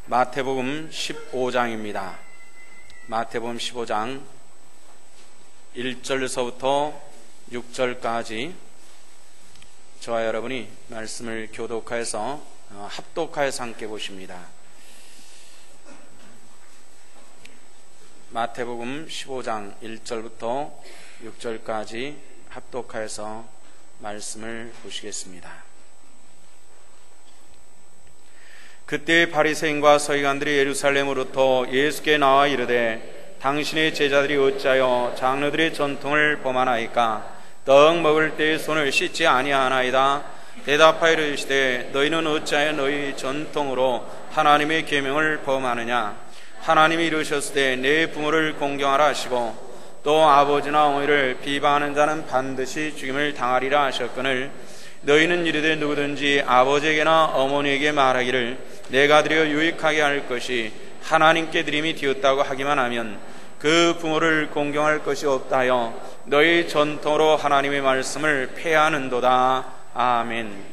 마태복음 15장입니다. 마태복음 15장 1절서부터 6절까지 저와 여러분이 말씀을 교독하여서 합독하여서 함께 보십니다. 마태복음 15장 1절부터 6절까지 합독하여서 말씀을 보시겠습니다. 그때 바리새인과 서기관들이 예루살렘으로부터 예수께 나와 이르되 당신의 제자들이 어찌하여 장로들의 전통을 범하나이까? 떡 먹을 때에 손을 씻지 아니하나이다. 대답하여 이르시되 너희는 어찌하여 너희 전통으로 하나님의 계명을 범하느냐? 하나님이 이르셨으되 내 부모를 공경하라 하시고 또 아버지나 어머니를 비방하는 자는 반드시 죽임을 당하리라 하셨거늘 너희는 이르되 누구든지 아버지에게나 어머니에게 말하기를 내가 드려 유익하게 할 것이 하나님께 드림이 되었다고 하기만 하면 그 부모를 공경할 것이 없다 하여 너희 전통으로 하나님의 말씀을 폐하는도다. 아멘.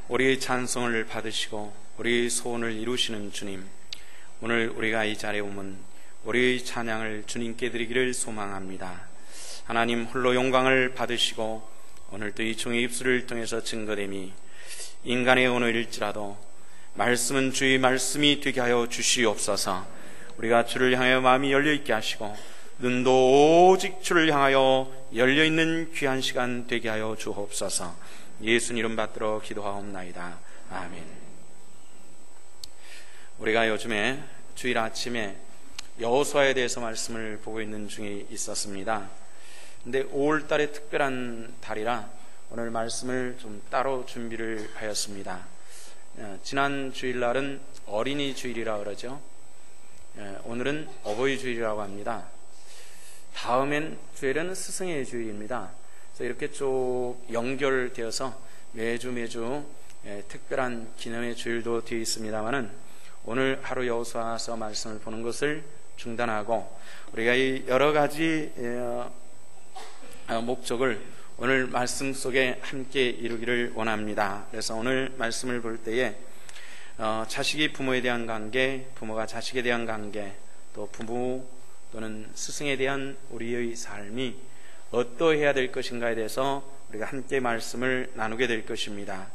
우리의 찬송을 받으시고 우리의 소원을 이루시는 주님, 오늘 우리가 이 자리에 오면 우리의 찬양을 주님께 드리기를 소망합니다. 하나님 홀로 영광을 받으시고 오늘도 이 종의 입술을 통해서 증거됨이 인간의 언어일지라도 말씀은 주의 말씀이 되게 하여 주시옵소서. 우리가 주를 향하여 마음이 열려있게 하시고 눈도 오직 주를 향하여 열려있는 귀한 시간 되게 하여 주옵소서. 예수님 이름 받들어 기도하옵나이다. 아멘. 우리가 요즘에 주일 아침에 여호수아에 대해서 말씀을 보고 있는 중에 있었습니다. 근데 5월달에 특별한 달이라 오늘 말씀을 좀 따로 준비를 하였습니다. 지난 주일날은 어린이 주일이라 그러죠. 오늘은 어버이 주일이라고 합니다. 다음엔 주일은 스승의 주일입니다. 그래서 이렇게 쭉 연결되어서 매주 특별한 기념의 주일도 되어 있습니다만은 오늘 하루 여호수아서 말씀을 보는 것을 중단하고 우리가 이 여러 가지 목적을 오늘 말씀 속에 함께 이루기를 원합니다. 그래서 오늘 말씀을 볼 때에 자식이 부모에 대한 관계, 부모가 자식에 대한 관계, 또 부모 또는 스승에 대한 우리의 삶이 어떠해야 될 것인가에 대해서 우리가 함께 말씀을 나누게 될 것입니다.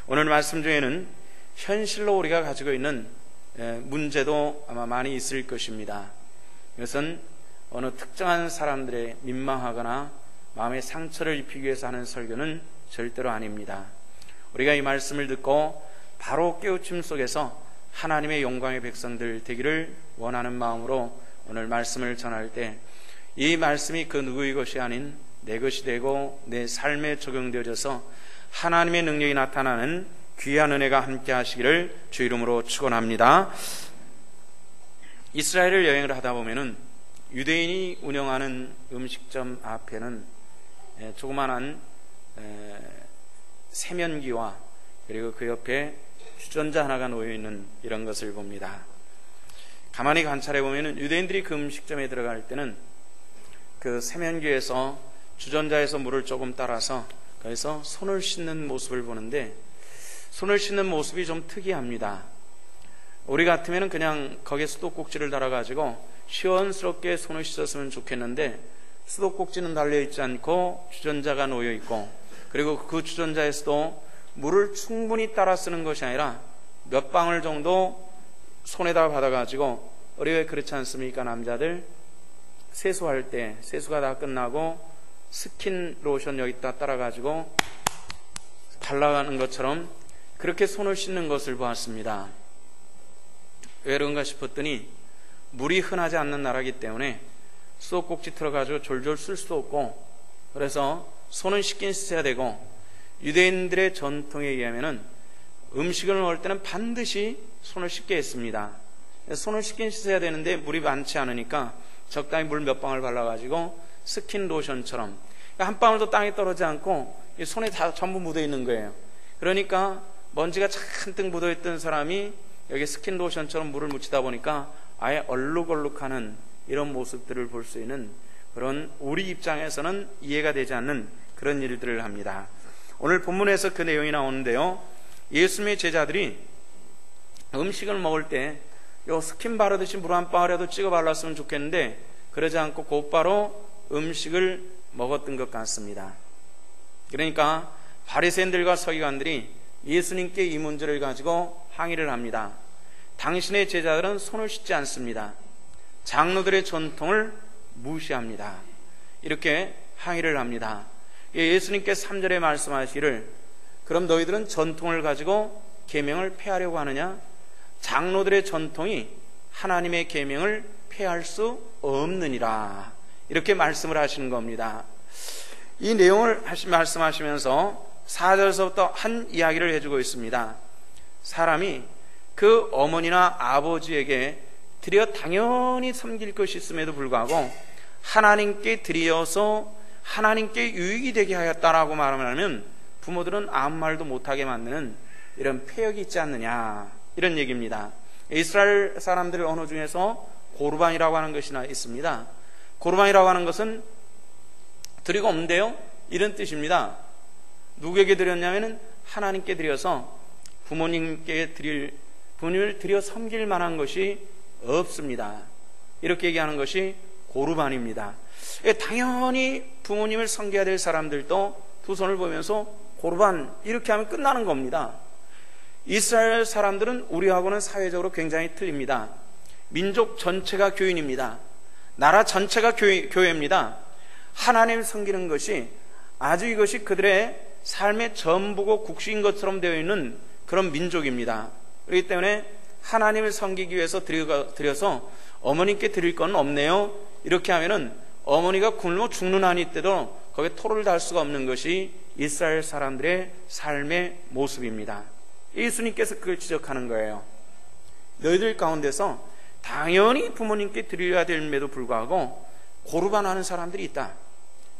오늘 말씀 중에는 현실로 우리가 가지고 있는 문제도 아마 많이 있을 것입니다. 이것은 어느 특정한 사람들의 민망하거나 마음의 상처를 입히기 위해서 하는 설교는 절대로 아닙니다. 우리가 이 말씀을 듣고 바로 깨우침 속에서 하나님의 영광의 백성들 되기를 원하는 마음으로 오늘 말씀을 전할 때 이 말씀이 그 누구의 것이 아닌 내 것이 되고 내 삶에 적용되어져서 하나님의 능력이 나타나는 귀한 은혜가 함께 하시기를 주 이름으로 축원합니다. 이스라엘을 여행을 하다 보면은 유대인이 운영하는 음식점 앞에는 조그만한 세면기와 그리고 그 옆에 주전자 하나가 놓여있는 이런 것을 봅니다. 가만히 관찰해 보면 유대인들이 그 음식점에 들어갈 때는 그 세면기에서 주전자에서 물을 조금 따라서 거기서 손을 씻는 모습을 보는데 손을 씻는 모습이 좀 특이합니다. 우리 같으면 그냥 거기에 수도꼭지를 달아가지고 시원스럽게 손을 씻었으면 좋겠는데 수도꼭지는 달려있지 않고 주전자가 놓여있고 그리고 그 주전자에서도 물을 충분히 따라 쓰는 것이 아니라 몇 방울 정도 손에다 받아가지고 우리 왜 그렇지 않습니까? 남자들 세수할 때 세수가 다 끝나고 스킨 로션 여기다 따라가지고 발라가는 것처럼 그렇게 손을 씻는 것을 보았습니다. 왜 그런가 싶었더니 물이 흔하지 않는 나라이기 때문에 수도꼭지 틀어가지고 졸졸 쓸 수도 없고 그래서 손은 씻긴 씻어야 되고 유대인들의 전통에 의하면은 음식을 먹을 때는 반드시 손을 씻게 했습니다. 손을 씻긴 씻어야 되는데 물이 많지 않으니까 적당히 물 몇 방울 발라가지고 스킨 로션처럼 한 방울도 땅에 떨어지지 않고 손에 다 전부 묻어 있는 거예요. 그러니까 먼지가 잔뜩 묻어 있던 사람이 여기 스킨 로션처럼 물을 묻히다 보니까 아예 얼룩얼룩하는 이런 모습들을 볼 수 있는 그런 우리 입장에서는 이해가 되지 않는 그런 일들을 합니다. 오늘 본문에서 그 내용이 나오는데요. 예수님의 제자들이 음식을 먹을 때 요 스킨 바르듯이 물 한 방울이라도 찍어 발랐으면 좋겠는데 그러지 않고 곧바로 음식을 먹었던 것 같습니다. 그러니까 바리새인들과 서기관들이 예수님께 이 문제를 가지고 항의를 합니다. 당신의 제자들은 손을 씻지 않습니다. 장로들의 전통을 무시합니다. 이렇게 항의를 합니다. 예수님께 3절에 말씀하시기를 그럼 너희들은 전통을 가지고 계명을 폐하려고 하느냐? 장로들의 전통이 하나님의 계명을 폐할 수 없느니라. 이렇게 말씀을 하시는 겁니다. 이 내용을 말씀하시면서 4절서부터 한 이야기를 해주고 있습니다. 사람이 그 어머니나 아버지에게 드려 당연히 섬길 것이 있음에도 불구하고 하나님께 드려서 하나님께 유익이 되게 하였다라고 말하면 부모들은 아무 말도 못하게 만드는 이런 폐역이 있지 않느냐, 이런 얘기입니다. 이스라엘 사람들의 언어 중에서 고르반이라고 하는 것이 있습니다. 고르반이라고 하는 것은 드리고 없는데요, 이런 뜻입니다. 누구에게 드렸냐면 하나님께 드려서 부모님을 드려 섬길 만한 것이 없습니다. 이렇게 얘기하는 것이 고르반입니다. 당연히 부모님을 섬겨야 될 사람들도 두 손을 보면서 고르반 이렇게 하면 끝나는 겁니다. 이스라엘 사람들은 우리하고는 사회적으로 굉장히 틀립니다. 민족 전체가 교인입니다. 나라 전체가 교회입니다. 하나님을 섬기는 것이 아주 이것이 그들의 삶의 전부고 국시인 것처럼 되어 있는 그런 민족입니다. 그렇기 때문에 하나님을 섬기기 위해서 드려서 어머님께 드릴 건 없네요. 이렇게 하면은 어머니가 굶어 죽는 한이 때도 거기에 토를 달 수가 없는 것이 이스라엘 사람들의 삶의 모습입니다. 예수님께서 그걸 지적하는 거예요. 너희들 가운데서 당연히 부모님께 드려야 됨에도 불구하고 고르반하는 사람들이 있다.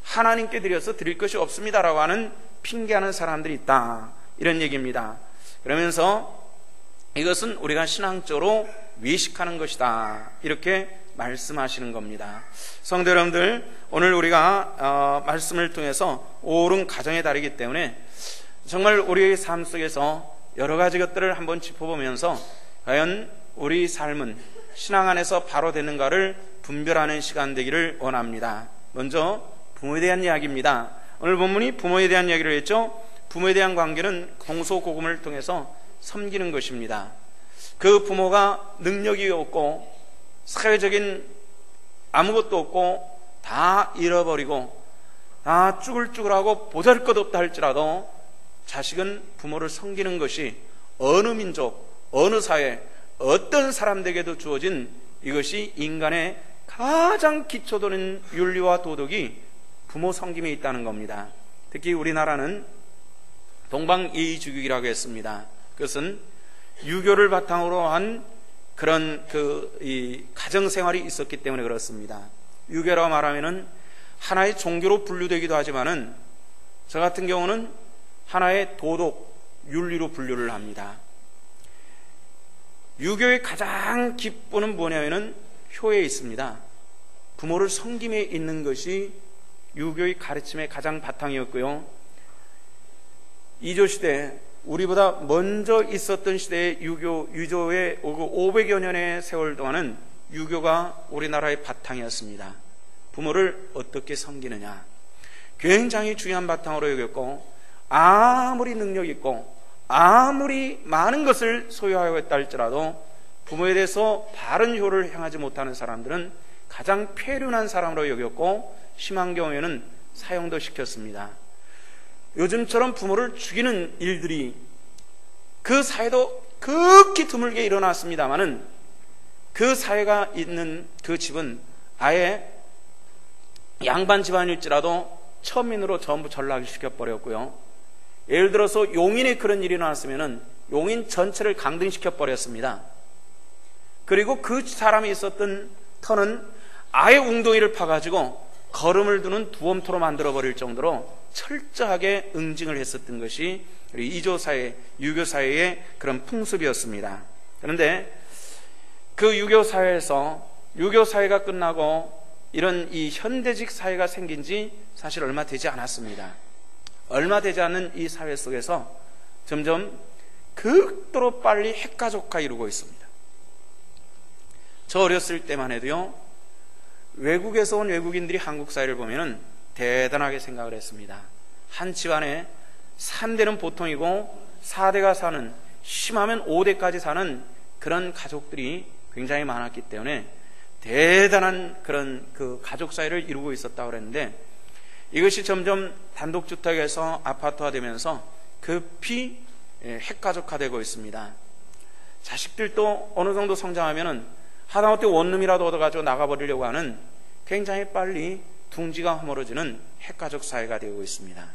하나님께 드려서 드릴 것이 없습니다라고 하는 핑계하는 사람들이 있다. 이런 얘기입니다. 그러면서 이것은 우리가 신앙적으로 외식하는 것이다. 이렇게 말씀하시는 겁니다. 성도 여러분들, 오늘 우리가 말씀을 통해서 옳은 가정의 달이기 때문에 정말 우리의 삶 속에서 여러 가지 것들을 한번 짚어보면서 과연 우리 삶은 신앙 안에서 바로 되는가를 분별하는 시간 되기를 원합니다. 먼저 부모에 대한 이야기입니다. 오늘 본문이 부모에 대한 이야기를 했죠. 부모에 대한 관계는 공소고금을 통해서 섬기는 것입니다. 그 부모가 능력이 없고 사회적인 아무것도 없고 다 잃어버리고 다 쭈글쭈글하고 보잘것없다 할지라도 자식은 부모를 섬기는 것이 어느 민족, 어느 사회, 어떤 사람들에게도 주어진 이것이 인간의 가장 기초되는 윤리와 도덕이 부모 섬김에 있다는 겁니다. 특히 우리나라는 동방예의주의라고 했습니다. 그것은 유교를 바탕으로 한 그런 이 가정생활이 있었기 때문에 그렇습니다. 유교라고 말하면은 하나의 종교로 분류되기도 하지만은 저 같은 경우는 하나의 도덕, 윤리로 분류를 합니다. 유교의 가장 기본은 뭐냐면은 효에 있습니다. 부모를 섬김에 있는 것이 유교의 가르침의 가장 바탕이었고요. 이조시대, 우리보다 먼저 있었던 시대의 유교의 500여 년의 세월 동안은 유교가 우리나라의 바탕이었습니다. 부모를 어떻게 섬기느냐, 굉장히 중요한 바탕으로 여겼고, 아무리 능력 있고 아무리 많은 것을 소유하고 있다 할지라도 부모에 대해서 바른 효를 행하지 못하는 사람들은 가장 폐륜한 사람으로 여겼고, 심한 경우에는 사형도 시켰습니다. 요즘처럼 부모를 죽이는 일들이 그 사회도 극히 드물게 일어났습니다마는 그 사회가 있는 그 집은 아예 양반 집안일지라도 천민으로 전부 전락을 시켜버렸고요. 예를 들어서 용인에 그런 일이 일어났으면 용인 전체를 강등시켜버렸습니다. 그리고 그 사람이 있었던 터는 아예 웅덩이를 파가지고 거름을 두는 두엄토로 만들어버릴 정도로 철저하게 응징을 했었던 것이 이조사회, 유교사회의 그런 풍습이었습니다. 그런데 그 유교사회에서 유교사회가 끝나고 이런 이 현대직 사회가 생긴 지 사실 얼마 되지 않았습니다. 얼마 되지 않은 이 사회 속에서 점점 극도로 빨리 핵가족화 이루고 있습니다. 저 어렸을 때만 해도요, 외국에서 온 외국인들이 한국 사회를 보면은 대단하게 생각을 했습니다. 한 집안에 3대는 보통이고 4대가 사는, 심하면 5대까지 사는 그런 가족들이 굉장히 많았기 때문에 대단한 그런 그 가족 사회를 이루고 있었다고 그랬는데, 이것이 점점 단독주택에서 아파트화되면서 급히 핵가족화되고 있습니다. 자식들도 어느 정도 성장하면은 하다못해 원룸이라도 얻어가지고 나가버리려고 하는 굉장히 빨리 둥지가 허물어지는 핵가족 사회가 되고 있습니다.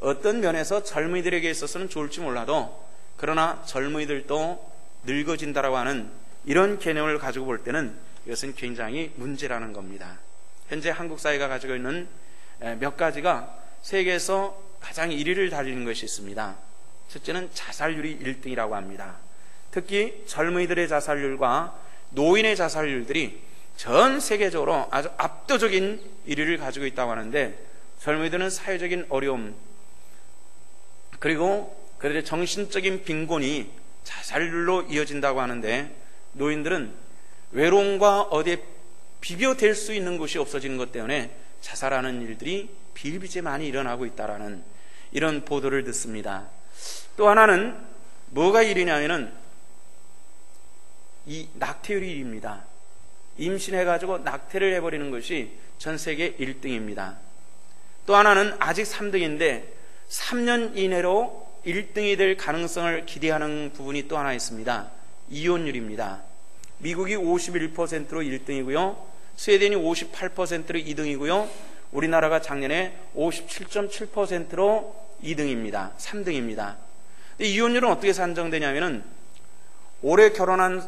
어떤 면에서 젊은이들에게 있어서는 좋을지 몰라도, 그러나 젊은이들도 늙어진다라고 하는 이런 개념을 가지고 볼 때는 이것은 굉장히 문제라는 겁니다. 현재 한국 사회가 가지고 있는 몇 가지가 세계에서 가장 1위를 달리는 것이 있습니다. 첫째는 자살률이 1등이라고 합니다. 특히 젊은이들의 자살률과 노인의 자살률들이 전 세계적으로 아주 압도적인 1위를 가지고 있다고 하는데, 젊은이들은 사회적인 어려움, 그리고 그들의 정신적인 빈곤이 자살률로 이어진다고 하는데, 노인들은 외로움과 어디에 비벼댈 수 있는 곳이 없어지는 것 때문에 자살하는 일들이 비일비재 많이 일어나고 있다라는 이런 보도를 듣습니다. 또 하나는 뭐가 1위냐면은 이 낙태율이 1위입니다. 임신해가지고 낙태를 해버리는 것이 전 세계 1등입니다. 또 하나는 아직 3등인데 3년 이내로 1등이 될 가능성을 기대하는 부분이 또 하나 있습니다. 이혼율입니다. 미국이 51%로 1등이고요. 스웨덴이 58%로 2등이고요. 우리나라가 작년에 57.7%로 2등입니다. 3등입니다. 이혼율은 어떻게 산정되냐면은 올해 결혼한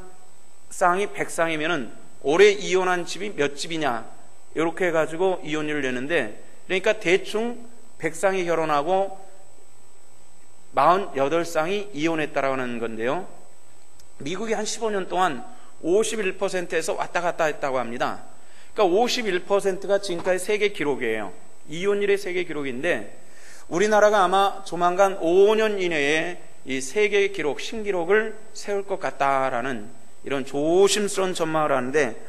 쌍이 100쌍이면은 올해 이혼한 집이 몇 집이냐, 이렇게 해가지고 이혼율을 내는데, 그러니까 대충 100쌍이 결혼하고 48쌍이 이혼했다라고 하는 건데요. 미국이 한 15년 동안 51%에서 왔다 갔다 했다고 합니다. 그러니까 51%가 지금까지 세계 기록이에요. 이혼율의 세계 기록인데, 우리나라가 아마 조만간 5년 이내에 이 세계 기록, 신기록을 세울 것 같다라는 이런 조심스러운 전망을 하는데,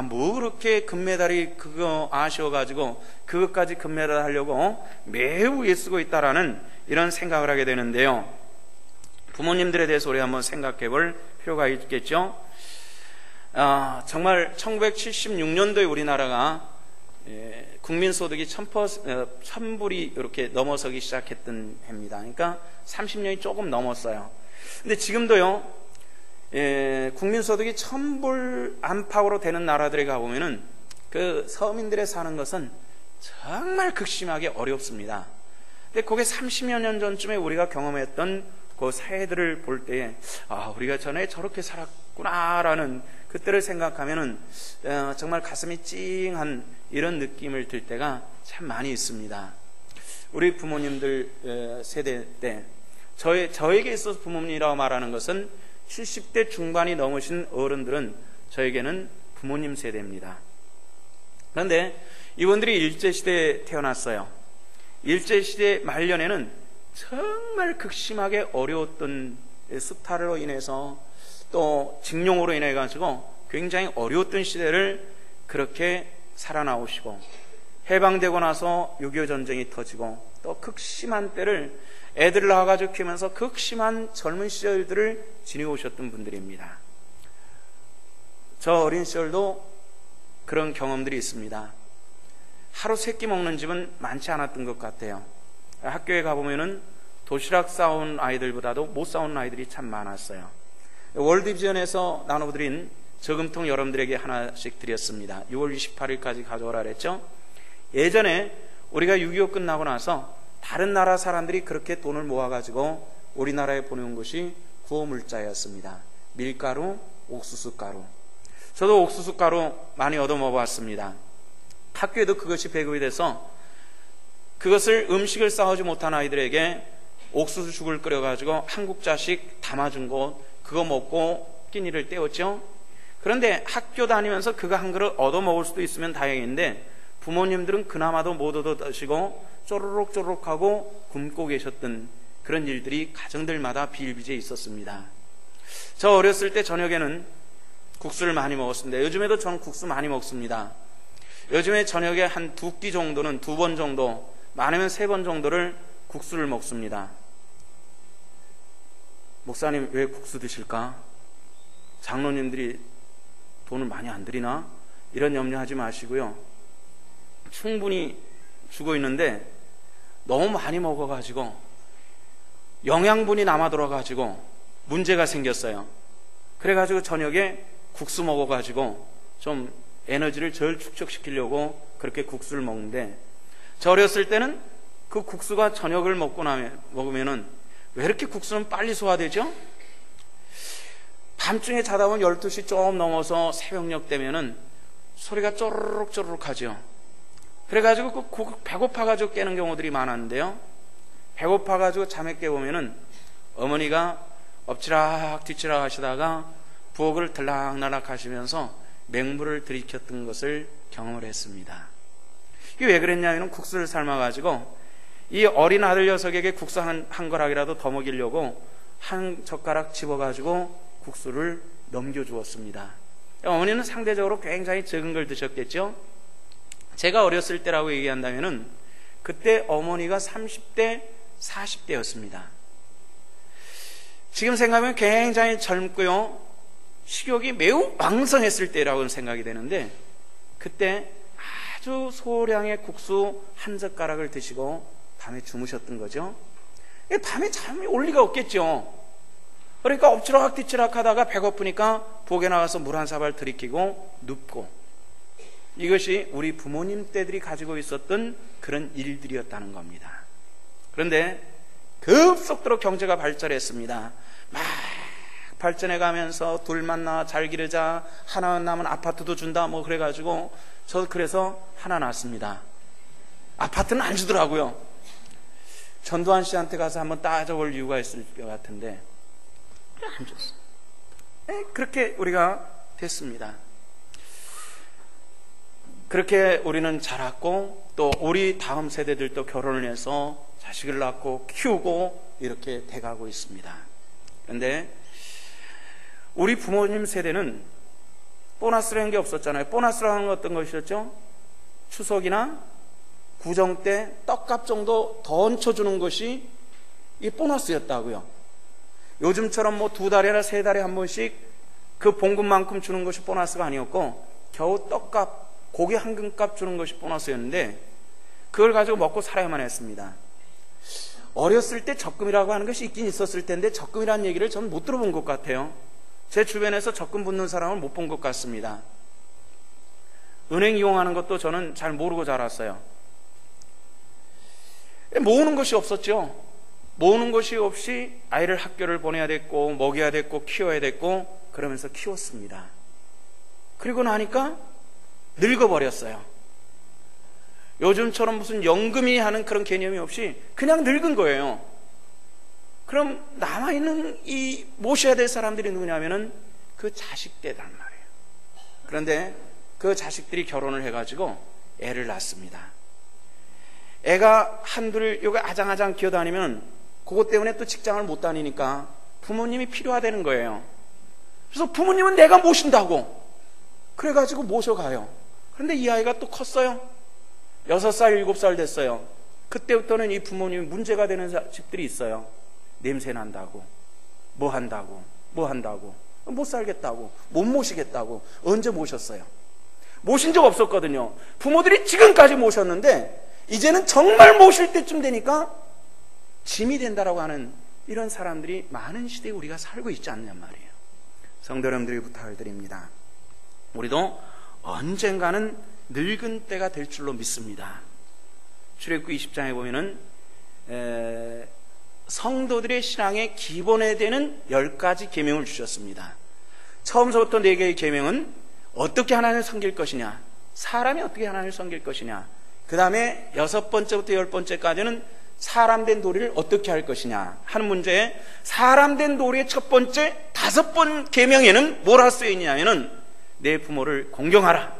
뭐 그렇게 금메달이 그거 아쉬워가지고 그것까지 금메달 하려고 매우 애쓰고 있다라는 이런 생각을 하게 되는데요. 부모님들에 대해서 우리 한번 생각해 볼 필요가 있겠죠. 정말 1976년도에 우리나라가 국민소득이 1000불이 이렇게 넘어서기 시작했던 해입니다. 그러니까 30년이 조금 넘었어요. 근데 지금도요, 국민소득이 1000불 안팎으로 되는 나라들에 가보면은 그 서민들의 사는 것은 정말 극심하게 어렵습니다. 근데 그게 30여 년 전쯤에 우리가 경험했던 그 사회들을 볼 때에, 우리가 전에 저렇게 살았구나라는 그때를 생각하면은 정말 가슴이 찡한 이런 느낌을 들 때가 참 많이 있습니다. 우리 부모님들 세대 때, 저에게 있어서 부모님이라고 말하는 것은 70대 중반이 넘으신 어른들은 저에게는 부모님 세대입니다. 그런데 이분들이 일제시대에 태어났어요. 일제시대 말년에는 정말 극심하게 어려웠던, 수탈로 인해서 또 징용으로 인해 가지고 굉장히 어려웠던 시대를 그렇게 살아나오시고, 해방되고 나서 6.25 전쟁이 터지고 또 극심한 때를 애들을 낳아가지고 키우면서 극심한 젊은 시절들을 지내고 오셨던 분들입니다. 저 어린 시절도 그런 경험들이 있습니다. 하루 세 끼 먹는 집은 많지 않았던 것 같아요. 학교에 가보면은 도시락 싸온 아이들보다도 못 싸온 아이들이 참 많았어요. 월드비전에서 나눠드린 저금통 여러분들에게 하나씩 드렸습니다. 6월 28일까지 가져오라 그랬죠. 예전에 우리가 6.25 끝나고 나서 다른 나라 사람들이 그렇게 돈을 모아가지고 우리나라에 보내온 것이 구호물자였습니다. 밀가루, 옥수수가루. 저도 옥수수가루 많이 얻어 먹어봤습니다. 학교에도 그것이 배급이 돼서 그것을 음식을 싸우지 못한 아이들에게 옥수수죽을 끓여가지고 한 국자씩 담아준 거, 그거 먹고 끼니를 때웠죠. 그런데 학교 다니면서 그거 한 그릇 얻어 먹을 수도 있으면 다행인데, 부모님들은 그나마도 못 얻어 드시고 쪼르륵 쪼르륵 하고 굶고 계셨던 그런 일들이 가정들마다 비일비재해 있었습니다. 저 어렸을 때 저녁에는 국수를 많이 먹었습니다. 요즘에도 저는 국수 많이 먹습니다. 요즘에 저녁에 한 2끼 정도는 2번 정도, 많으면 3번 정도를 국수를 먹습니다. 목사님 왜 국수 드실까? 장로님들이 돈을 많이 안 드리나? 이런 염려하지 마시고요. 충분히 주고 있는데 너무 많이 먹어가지고 영양분이 남아 돌아가지고 문제가 생겼어요. 그래가지고 저녁에 국수 먹어가지고 좀 에너지를 절 축적시키려고 그렇게 국수를 먹는데, 저 어렸을 때는 그 국수가 저녁을 먹으면은 왜 이렇게 국수는 빨리 소화되죠? 밤중에 자다 보면 12시 좀 넘어서 새벽녘 되면은 소리가 쪼르륵 쪼르륵 하죠. 그래가지고 배고파가지고 깨는 경우들이 많았는데요, 배고파가지고 잠에 깨보면은 어머니가 엎치락 뒤치락 하시다가 부엌을 들락날락 하시면서 맹물을 들이켰던 것을 경험을 했습니다. 이게 왜 그랬냐면 국수를 삶아가지고 이 어린 아들 녀석에게 국수 한 거락이라도 더 먹이려고 한 젓가락 집어가지고 국수를 넘겨주었습니다. 어머니는 상대적으로 굉장히 적은 걸 드셨겠죠. 제가 어렸을 때라고 얘기한다면은 그때 어머니가 30대, 40대였습니다. 지금 생각하면 굉장히 젊고요, 식욕이 매우 왕성했을 때라고 생각이 되는데, 그때 아주 소량의 국수 한 젓가락을 드시고 밤에 주무셨던 거죠. 밤에 잠이 올 리가 없겠죠. 그러니까 엎치락뒤치락 하다가 배고프니까 부엌에 나가서 물 한 사발 들이키고 눕고, 이것이 우리 부모님 때들이 가지고 있었던 그런 일들이었다는 겁니다. 그런데 급속도로 경제가 발전했습니다. 막 발전해 가면서 둘만 낳아 잘 기르자, 하나 낳으면 아파트도 준다 뭐 그래가지고 저 그래서 하나 낳았습니다. 아파트는 안 주더라고요. 전두환 씨한테 가서 한번 따져볼 이유가 있을 것 같은데 안 줬어요. 그렇게 우리가 됐습니다. 그렇게 우리는 자랐고, 또 우리 다음 세대들도 결혼을 해서 자식을 낳고 키우고 이렇게 돼가고 있습니다. 그런데 우리 부모님 세대는 보너스라는 게 없었잖아요. 보너스라는 건 어떤 것이었죠? 추석이나 구정 때 떡값 정도 더 얹혀주는 것이 이 보너스였다고요. 요즘처럼 뭐 2달이나 3달에 한 번씩 그 봉급만큼 주는 것이 보너스가 아니었고, 겨우 떡값, 고기 한 근값 주는 것이 보너스였는데 그걸 가지고 먹고 살아야만 했습니다. 어렸을 때 적금이라고 하는 것이 있긴 있었을 텐데 적금이라는 얘기를 저는 못 들어본 것 같아요. 제 주변에서 적금 붙는 사람을 못 본 것 같습니다. 은행 이용하는 것도 저는 잘 모르고 자랐어요. 모으는 것이 없었죠. 모으는 것이 없이 아이를 학교를 보내야 됐고 먹여야 됐고 키워야 됐고 그러면서 키웠습니다. 그리고 나니까 늙어버렸어요. 요즘처럼 무슨 연금이 하는 그런 개념이 없이 그냥 늙은 거예요. 그럼 남아있는 이 모셔야 될 사람들이 누구냐면은 그 자식들단 말이에요. 그런데 그 자식들이 결혼을 해가지고 애를 낳습니다. 애가 한둘 여기 아장아장 기어다니면 그것 때문에 또 직장을 못 다니니까 부모님이 필요하다는 거예요. 그래서 부모님은 내가 모신다고 그래가지고 모셔가요. 그런데 이 아이가 또 컸어요. 6살, 7살 됐어요. 그때부터는 이 부모님이 문제가 되는 집들이 있어요. 냄새 난다고, 뭐 한다고, 못 살겠다고, 못 모시겠다고. 언제 모셨어요? 모신 적 없었거든요. 부모들이 지금까지 모셨는데 이제는 정말 모실 때쯤 되니까 짐이 된다라고 하는 이런 사람들이 많은 시대에 우리가 살고 있지 않냐 말이에요. 성도 여러분들이 부탁을 드립니다. 우리도 언젠가는 늙은 때가 될 줄로 믿습니다. 출애굽기 20장에 보면은 성도들의 신앙의 기본에 되는 10가지 계명을 주셨습니다. 처음서부터 4개의 계명은 어떻게 하나님을 섬길 것이냐, 사람이 어떻게 하나님을 섬길 것이냐, 그 다음에 6번째부터 10번째까지는 사람된 도리를 어떻게 할 것이냐 하는 문제에, 사람된 도리의 첫 번째 5번 계명에는 뭐라 쓰여 있냐면은 내 부모를 공경하라.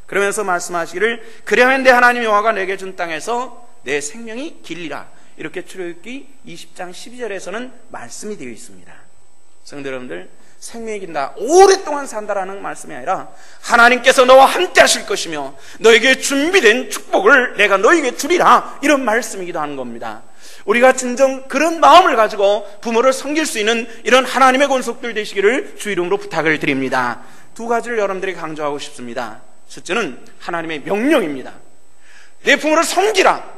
그러면서 말씀하시기를 그리하면 내 하나님 여호와가 내게 준 땅에서 내 생명이 길리라. 이렇게 출애굽기 20장 12절에서는 말씀이 되어 있습니다. 성도 여러분들, 생명이 긴다, 오랫동안 산다라는 말씀이 아니라 하나님께서 너와 함께 하실 것이며 너에게 준비된 축복을 내가 너에게 주리라, 이런 말씀이기도 하는 겁니다. 우리가 진정 그런 마음을 가지고 부모를 섬길 수 있는 이런 하나님의 권속들 되시기를 주 이름으로 부탁을 드립니다. 두 가지를 여러분들에게 강조하고 싶습니다. 첫째는 하나님의 명령입니다. 내 부모를 섬기라,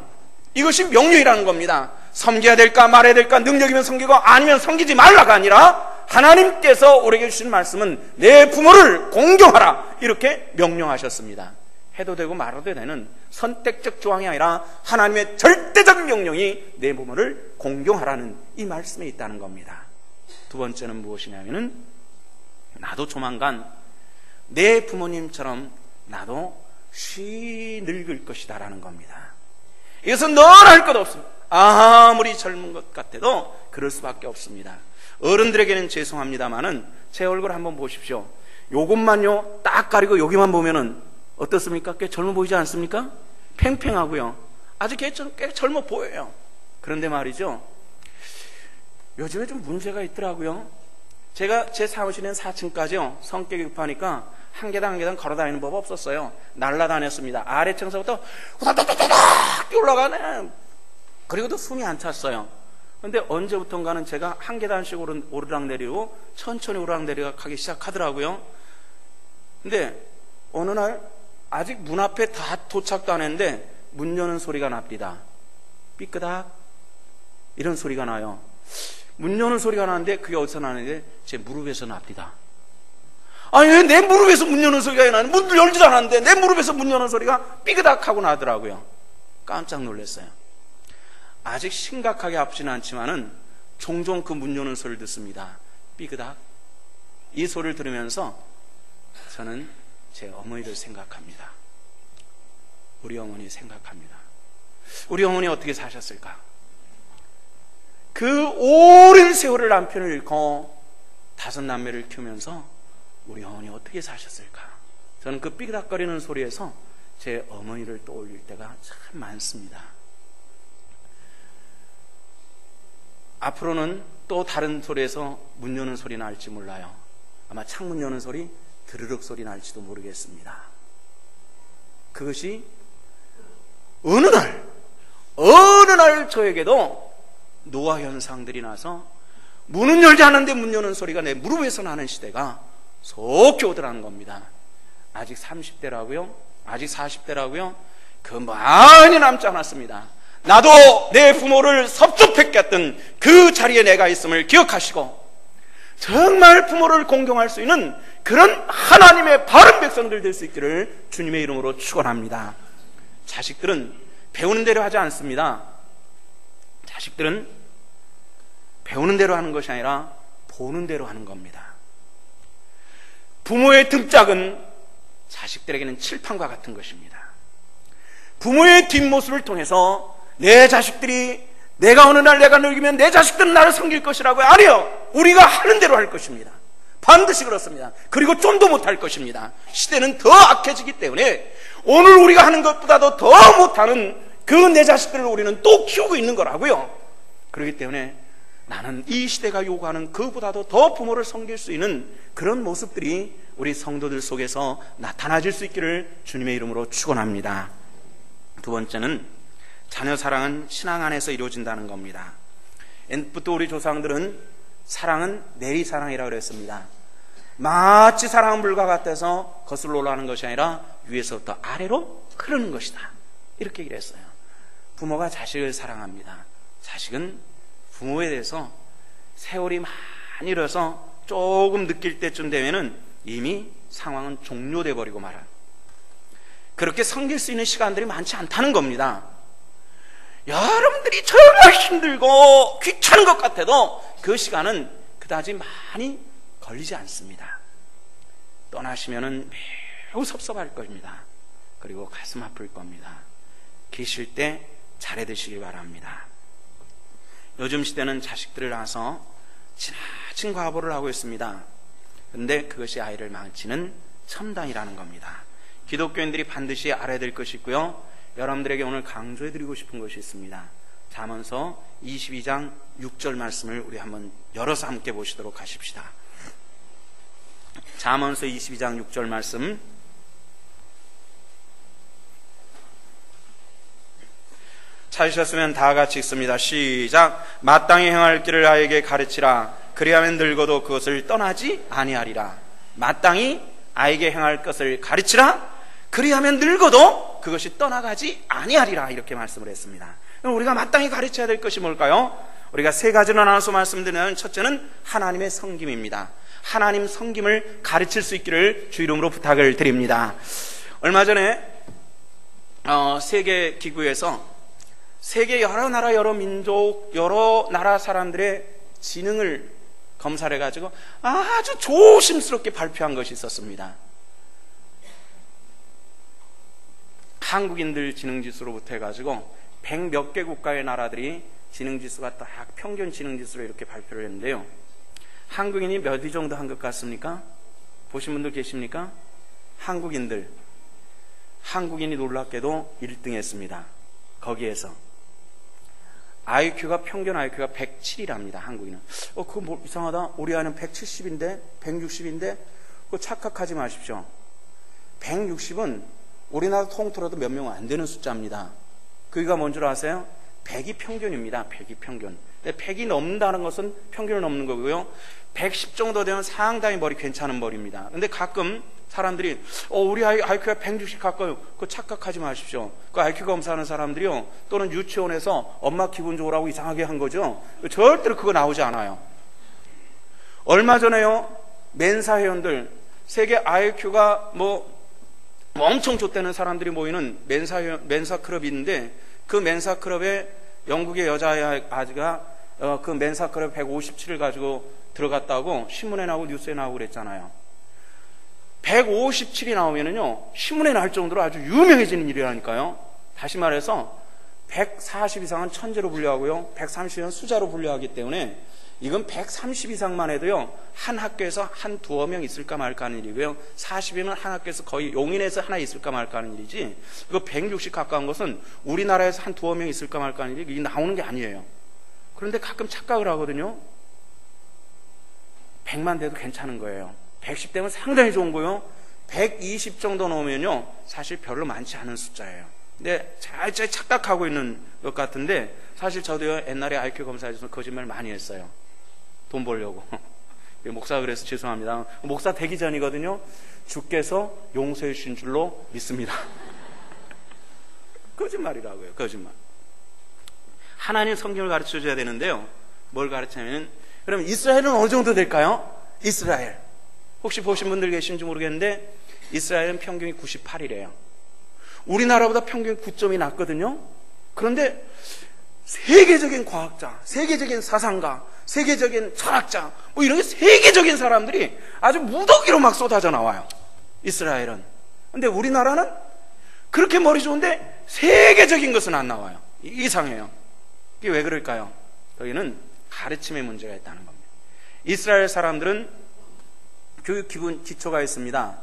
이것이 명령이라는 겁니다. 섬겨야 될까 말아야 될까, 능력이면 섬기고 아니면 섬기지 말라가 아니라 하나님께서 우리에게 주신 말씀은 내 부모를 공경하라, 이렇게 명령하셨습니다. 해도 되고 말아도 되는 선택적 조항이 아니라 하나님의 절대적 명령이 내 부모를 공경하라는 이 말씀에 있다는 겁니다. 두 번째는 무엇이냐면은 나도 조만간 내 부모님처럼 나도 쉬 늙을 것이다 라는 겁니다. 이것은 늘 할 것 없습니다. 아무리 젊은 것 같아도 그럴 수밖에 없습니다. 어른들에게는 죄송합니다만은 제 얼굴 한번 보십시오. 요것만요 딱 가리고 여기만 보면은 어떻습니까? 꽤 젊어 보이지 않습니까? 팽팽하고요, 아주 꽤 젊어 보여요. 그런데 말이죠, 요즘에 좀 문제가 있더라고요. 제가 제 사무실에는 4층까지요 성격이 급하니까 한 계단 한 계단 걸어다니는 법 없었어요. 날라다녔습니다. 아래층서부터 후다다다닥 올라가네. 그리고도 숨이 안 찼어요. 근데 언제부턴가는 제가 한 계단씩 오르락내리고 천천히 오르락내리락 하기 시작하더라고요. 근데 어느 날 아직 문 앞에 다 도착도 안 했는데 문 여는 소리가 납니다. 삐끄닥 이런 소리가 나요. 문 여는 소리가 나는데 그게 어디서 나는데 제 무릎에서 납니다. 아니 왜 내 무릎에서 문 여는 소리가 나는, 문도 열지도 않았는데 내 무릎에서 문 여는 소리가 삐그닥 하고 나더라고요. 깜짝 놀랐어요. 아직 심각하게 아프지는 않지만은 종종 그 문 여는 소리를 듣습니다. 삐그닥. 이 소리를 들으면서 저는 제 어머니를 생각합니다. 우리 어머니 생각합니다. 우리 어머니 어떻게 사셨을까? 그 오랜 세월을 남편을 잃고 5 남매를 키우면서 우리 어머니 어떻게 사셨을까? 저는 그 삐그닥거리는 소리에서 제 어머니를 떠올릴 때가 참 많습니다. 앞으로는 또 다른 소리에서 문 여는 소리 날지 몰라요. 아마 창문 여는 소리, 드르륵 소리 날지도 모르겠습니다. 그것이 어느 날 저에게도 노화 현상들이 나서 문은 열지 않는데 문 여는 소리가 내 무릎에서 나는 시대가 속히 오더라는 겁니다. 아직 30대라고요? 아직 40대라고요? 그 많이 남지 않았습니다. 나도 내 부모를 섭섭했겠던 그 자리에 내가 있음을 기억하시고 정말 부모를 공경할 수 있는 그런 하나님의 바른 백성들 될 수 있기를 주님의 이름으로 축원합니다. 자식들은 배우는 대로 하지 않습니다. 자식들은 배우는 대로 하는 것이 아니라 보는 대로 하는 겁니다. 부모의 등짝은 자식들에게는 칠판과 같은 것입니다. 부모의 뒷모습을 통해서 내 자식들이, 내가 어느 날 내가 늙으면 내 자식들은 나를 섬길 것이라고요? 아니요. 우리가 하는 대로 할 것입니다. 반드시 그렇습니다. 그리고 좀 더 못할 것입니다. 시대는 더 악해지기 때문에 오늘 우리가 하는 것보다도 더 못하는 그 내 자식들을 우리는 또 키우고 있는 거라고요. 그렇기 때문에 나는 이 시대가 요구하는 그보다도 더 부모를 섬길 수 있는 그런 모습들이 우리 성도들 속에서 나타나질 수 있기를 주님의 이름으로 축원합니다. 두 번째는 자녀 사랑은 신앙 안에서 이루어진다는 겁니다. 옛부터 우리 조상들은 사랑은 내리사랑이라고 그랬습니다. 마치 사랑은 물과 같아서 거슬러 올라가는 것이 아니라 위에서부터 아래로 흐르는 것이다, 이렇게 얘기를 했어요. 부모가 자식을 사랑합니다. 자식은 부모에 대해서 세월이 많이 흘러서 조금 느낄 때쯤 되면은 이미 상황은 종료돼 버리고 말아. 그렇게 섬길 수 있는 시간들이 많지 않다는 겁니다. 여러분들이 정말 힘들고 귀찮은 것 같아도 그 시간은 그다지 많이 걸리지 않습니다. 떠나시면은 매우 섭섭할 겁니다. 그리고 가슴 아플 겁니다. 계실 때 잘해드시기 바랍니다. 요즘 시대는 자식들을 낳아서 지나친 과보를 하고 있습니다. 그런데 그것이 아이를 망치는 첨단이라는 겁니다. 기독교인들이 반드시 알아야 될 것이 있고요, 여러분들에게 오늘 강조해드리고 싶은 것이 있습니다. 잠언서 22장 6절 말씀을 우리 한번 열어서 함께 보시도록 하십시다. 잠언서 22장 6절 말씀, 찾으셨으면 다 같이 읽습니다. 시작. 마땅히 행할 길을 아이에게 가르치라. 그리하면 늙어도 그것을 떠나지 아니하리라. 마땅히 아이에게 행할 것을 가르치라. 그리하면 늙어도 그것이 떠나가지 아니하리라. 이렇게 말씀을 했습니다. 그럼 우리가 마땅히 가르쳐야 될 것이 뭘까요? 우리가 세 가지로 나눠서 말씀드리면, 첫째는 하나님의 섬김입니다. 하나님 섬김을 가르칠 수 있기를 주 이름으로 부탁을 드립니다. 얼마 전에 세계 기구에서 세계 여러 나라, 여러 민족, 여러 나라 사람들의 지능을 검사를 해가지고 아주 조심스럽게 발표한 것이 있었습니다. 한국인들 지능지수로부터 해가지고 100몇 개 국가의 나라들이 지능지수가 딱 평균 지능지수로 이렇게 발표를 했는데요. 한국인이 몇 위 정도 한 것 같습니까? 보신 분들 계십니까? 한국인이 놀랍게도 1등 했습니다. 거기에서 IQ가, 평균 IQ가 107이랍니다. 한국인은. 그거 뭐 이상하다. 우리 아이는 170인데 160인데 그거 착각하지 마십시오. 160은 우리나라 통틀어도 몇 명 안 되는 숫자입니다. 그게 뭔 줄 아세요? 100이 평균입니다. 100이 평균. 근데 100이 넘는다는 것은 평균을 넘는 거고요. 110 정도 되면 상당히 머리 괜찮은 머리입니다. 근데 가끔 사람들이 우리 IQ가 160 가까워요. 그거 착각하지 마십시오. 그 IQ 검사하는 사람들이요, 또는 유치원에서 엄마 기분 좋으라고 이상하게 한 거죠. 절대로 그거 나오지 않아요. 얼마 전에요, 멘사 회원들, 세계 IQ가 엄청 좋다는 사람들이 모이는 멘사 클럽이 있는데, 그 멘사 클럽에 영국의 여자아이가 그 멘사 클럽 157을 가지고 들어갔다고 신문에 나오고 뉴스에 나오고 그랬잖아요. 157이 나오면은요, 신문에 날 정도로 아주 유명해지는 일이라니까요. 다시 말해서 140 이상은 천재로 분류하고요, 130은 수자로 분류하기 때문에 이건 130 이상만 해도요, 한 학교에서 한 두어 명 있을까 말까 하는 일이고요, 40이면 한 학교에서 거의 용인에서 하나 있을까 말까 하는 일이지, 이거 160 가까운 것은 우리나라에서 한 두어 명 있을까 말까 하는 일이 나오는 게 아니에요. 그런데 가끔 착각을 하거든요. 100만 돼도 괜찮은 거예요. 110 되면 상당히 좋은 거요. 120 정도 넣으면요, 사실 별로 많지 않은 숫자예요. 근데 잘 착각하고 있는 것 같은데, 사실 저도요, 옛날에 IQ 검사에서 거짓말 많이 했어요. 돈 벌려고. 목사가 그래서 죄송합니다. 목사 되기 전이거든요. 주께서 용서해 주신 줄로 믿습니다. 거짓말이라고요. 거짓말. 하나님 성경을 가르쳐줘야 되는데요, 뭘 가르치냐면, 그럼 이스라엘은 어느 정도 될까요? 이스라엘. 혹시 보신 분들 계신지 모르겠는데, 이스라엘은 평균이 98이래요. 우리나라보다 평균 9점이 낮거든요. 그런데 세계적인 과학자, 세계적인 사상가, 세계적인 철학자, 이런 세계적인 사람들이 아주 무더기로 막 쏟아져 나와요, 이스라엘은. 근데 우리나라는 그렇게 머리 좋은데 세계적인 것은 안 나와요. 이상해요. 이게 왜 그럴까요? 여기는 가르침의 문제가 있다는 겁니다. 이스라엘 사람들은 교육 기초가 있습니다.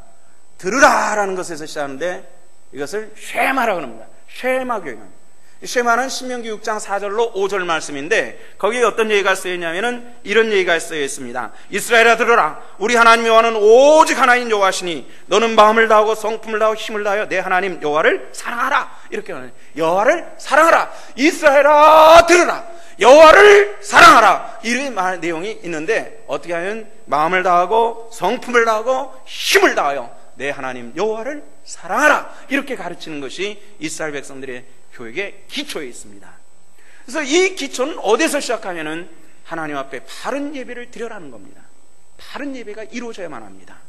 들으라라는 것에서 시작하는데, 이것을 쉐마라고 합니다. 쉐마 교육입니다. 쉐마는 신명기 6장 4절로 5절 말씀인데, 거기에 어떤 얘기가 쓰여있냐면은 이런 얘기가 쓰여 있습니다. 이스라엘아 들으라. 우리 하나님 여호와는 오직 하나님 여호와시니 너는 마음을 다하고 성품을 다하고 힘을 다하여 내 하나님 여호와를 사랑하라. 이렇게 말해요. 여호와를 사랑하라. 이스라엘아 들으라. 여호와를 사랑하라. 이런 내용이 있는데, 어떻게 하면 마음을 다하고 성품을 다하고 힘을 다하여 내 하나님 여호와를 사랑하라. 이렇게 가르치는 것이 이스라엘 백성들의 교육의 기초에 있습니다. 그래서 이 기초는 어디서 시작하냐면 하나님 앞에 바른 예배를 드려라는 겁니다. 바른 예배가 이루어져야만 합니다.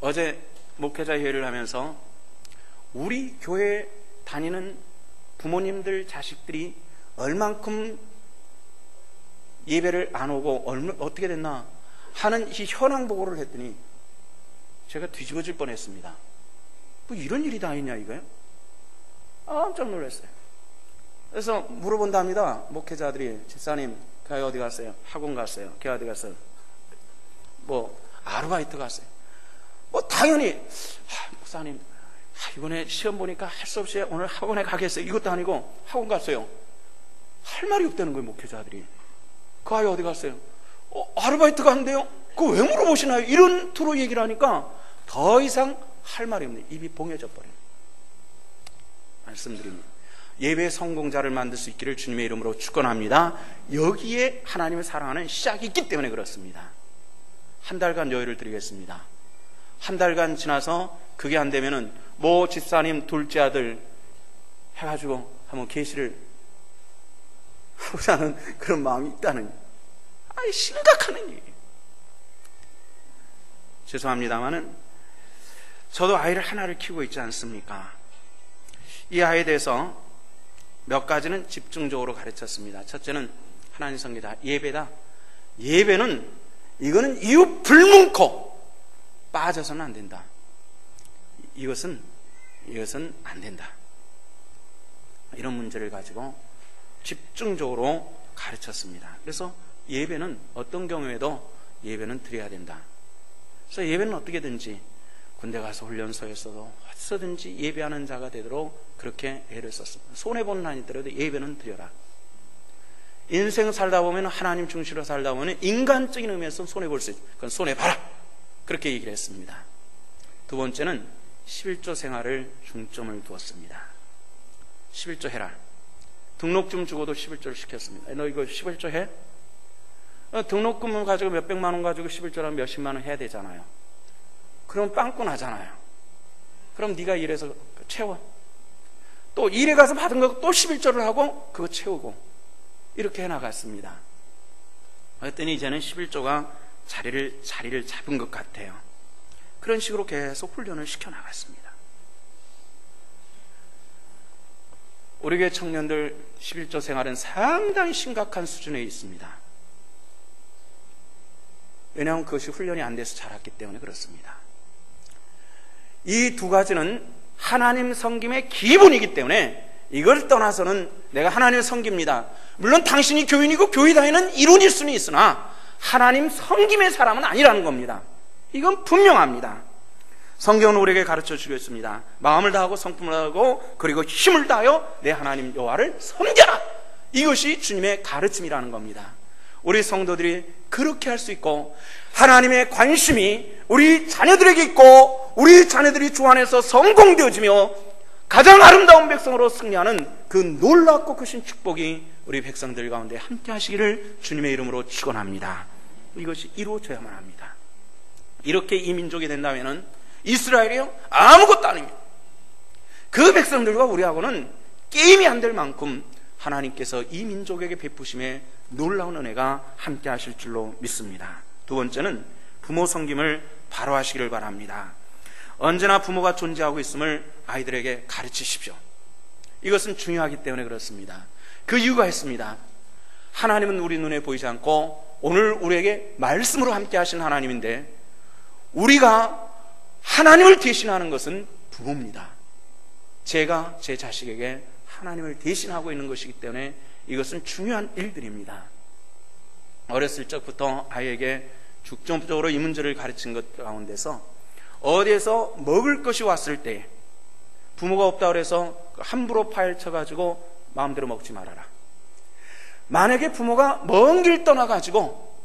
어제 목회자 회의를 하면서 우리 교회 다니는 부모님들 자식들이 얼만큼 예배를 안 오고 어떻게 됐나 하는 이 현황 보고를 했더니 제가 뒤집어질 뻔했습니다. 뭐 이런 일이 다 있냐 이거요? 깜짝 놀랐어요. 그래서 물어본답니다. 목회자들이, 집사님 교회 어디 갔어요? 학원 갔어요? 교회 어디 갔어요? 아르바이트 갔어요? 당연히 목사님 이번에 시험 보니까 할 수 없이 오늘 학원에 가겠어요. 이것도 아니고 학원 갔어요. 할 말이 없다는 거예요, 목회자들이. 그 아이 어디 갔어요? 아르바이트 간대요? 그거 왜 물어보시나요? 이런 투로 얘기를 하니까 더 이상 할 말이 없네요. 입이 봉해져 버려요. 말씀드립니다. 예배 성공자를 만들 수 있기를 주님의 이름으로 축원합니다. 여기에 하나님을 사랑하는 시작이 있기 때문에 그렇습니다. 한 달간 여유를 드리겠습니다. 한 달간 지나서 그게 안 되면은 집사님 둘째 아들 해가지고 한번 계시를 하고자는 그런 마음이 있다는, 심각한 얘기예요. 죄송합니다만은 저도 아이를 하나를 키우고 있지 않습니까? 이 아이에 대해서 몇 가지는 집중적으로 가르쳤습니다. 첫째는 하나님 섬기다, 예배다. 예배는 이거는 이유 불문코 빠져서는 안 된다. 이것은 안 된다. 이런 문제를 가지고 집중적으로 가르쳤습니다. 그래서 예배는 어떤 경우에도 예배는 드려야 된다. 그래서 예배는 어떻게든지 군대 가서 훈련소에서도 어디서든지 예배하는 자가 되도록 그렇게 애를 썼습니다. 손해보는 한이 있더라도 예배는 드려라. 인생 살다 보면 하나님 중심으로 살다 보면 인간적인 의미에서 손해볼 수 있어요. 그건 손해봐라. 그렇게 얘기를 했습니다. 두 번째는 11조 생활을 중점을 두었습니다. 11조 해라. 등록금 주고도 11조를 시켰습니다. 너 이거 11조 해? 등록금을 가지고 몇백만 원 가지고 11조라면 몇십만 원 해야 되잖아요. 그럼 빵꾸 나잖아요. 그럼 네가 일해서 채워. 또 일에 가서 받은 거 또 11조를 하고 그거 채우고 이렇게 해나갔습니다. 그랬더니 이제는 11조가 자리를 잡은 것 같아요. 그런 식으로 계속 훈련을 시켜나갔습니다. 우리 교회 청년들 11조 생활은 상당히 심각한 수준에 있습니다. 왜냐하면 그것이 훈련이 안 돼서 자랐기 때문에 그렇습니다. 이 두 가지는 하나님 섬김의 기본이기 때문에 이걸 떠나서는 내가 하나님을 섬깁니다. 물론 당신이 교인이고 교회 다니는 이론일 수는 있으나 하나님 섬김의 사람은 아니라는 겁니다. 이건 분명합니다. 성경은 우리에게 가르쳐 주고 있습니다. 마음을 다하고 성품을 다하고 그리고 힘을 다하여 내 하나님 여호와를 섬겨라. 이것이 주님의 가르침이라는 겁니다. 우리 성도들이 그렇게 할 수 있고 하나님의 관심이 우리 자녀들에게 있고 우리 자녀들이 주 안에서 성공되어지며 가장 아름다운 백성으로 승리하는 그 놀랍고 크신 축복이 우리 백성들 가운데 함께 하시기를 주님의 이름으로 축원합니다. 이것이 이루어져야만 합니다. 이렇게 이 민족이 된다면 이스라엘이요? 아무것도 아닙니다. 그 백성들과 우리하고는 게임이 안 될 만큼 하나님께서 이 민족에게 베푸심에 놀라운 은혜가 함께 하실 줄로 믿습니다. 두 번째는 부모 섬김을 바로 하시기를 바랍니다. 언제나 부모가 존재하고 있음을 아이들에게 가르치십시오. 이것은 중요하기 때문에 그렇습니다. 그 이유가 있습니다. 하나님은 우리 눈에 보이지 않고 오늘 우리에게 말씀으로 함께 하신 하나님인데 우리가 하나님을 대신하는 것은 부모입니다. 제가 제 자식에게 하나님을 대신하고 있는 것이기 때문에 이것은 중요한 일들입니다. 어렸을 적부터 아이에게 중점적으로 이 문제를 가르친 것 가운데서 어디에서 먹을 것이 왔을 때 부모가 없다 그래서 함부로 파헤쳐가지고 마음대로 먹지 말아라. 만약에 부모가 먼 길 떠나가지고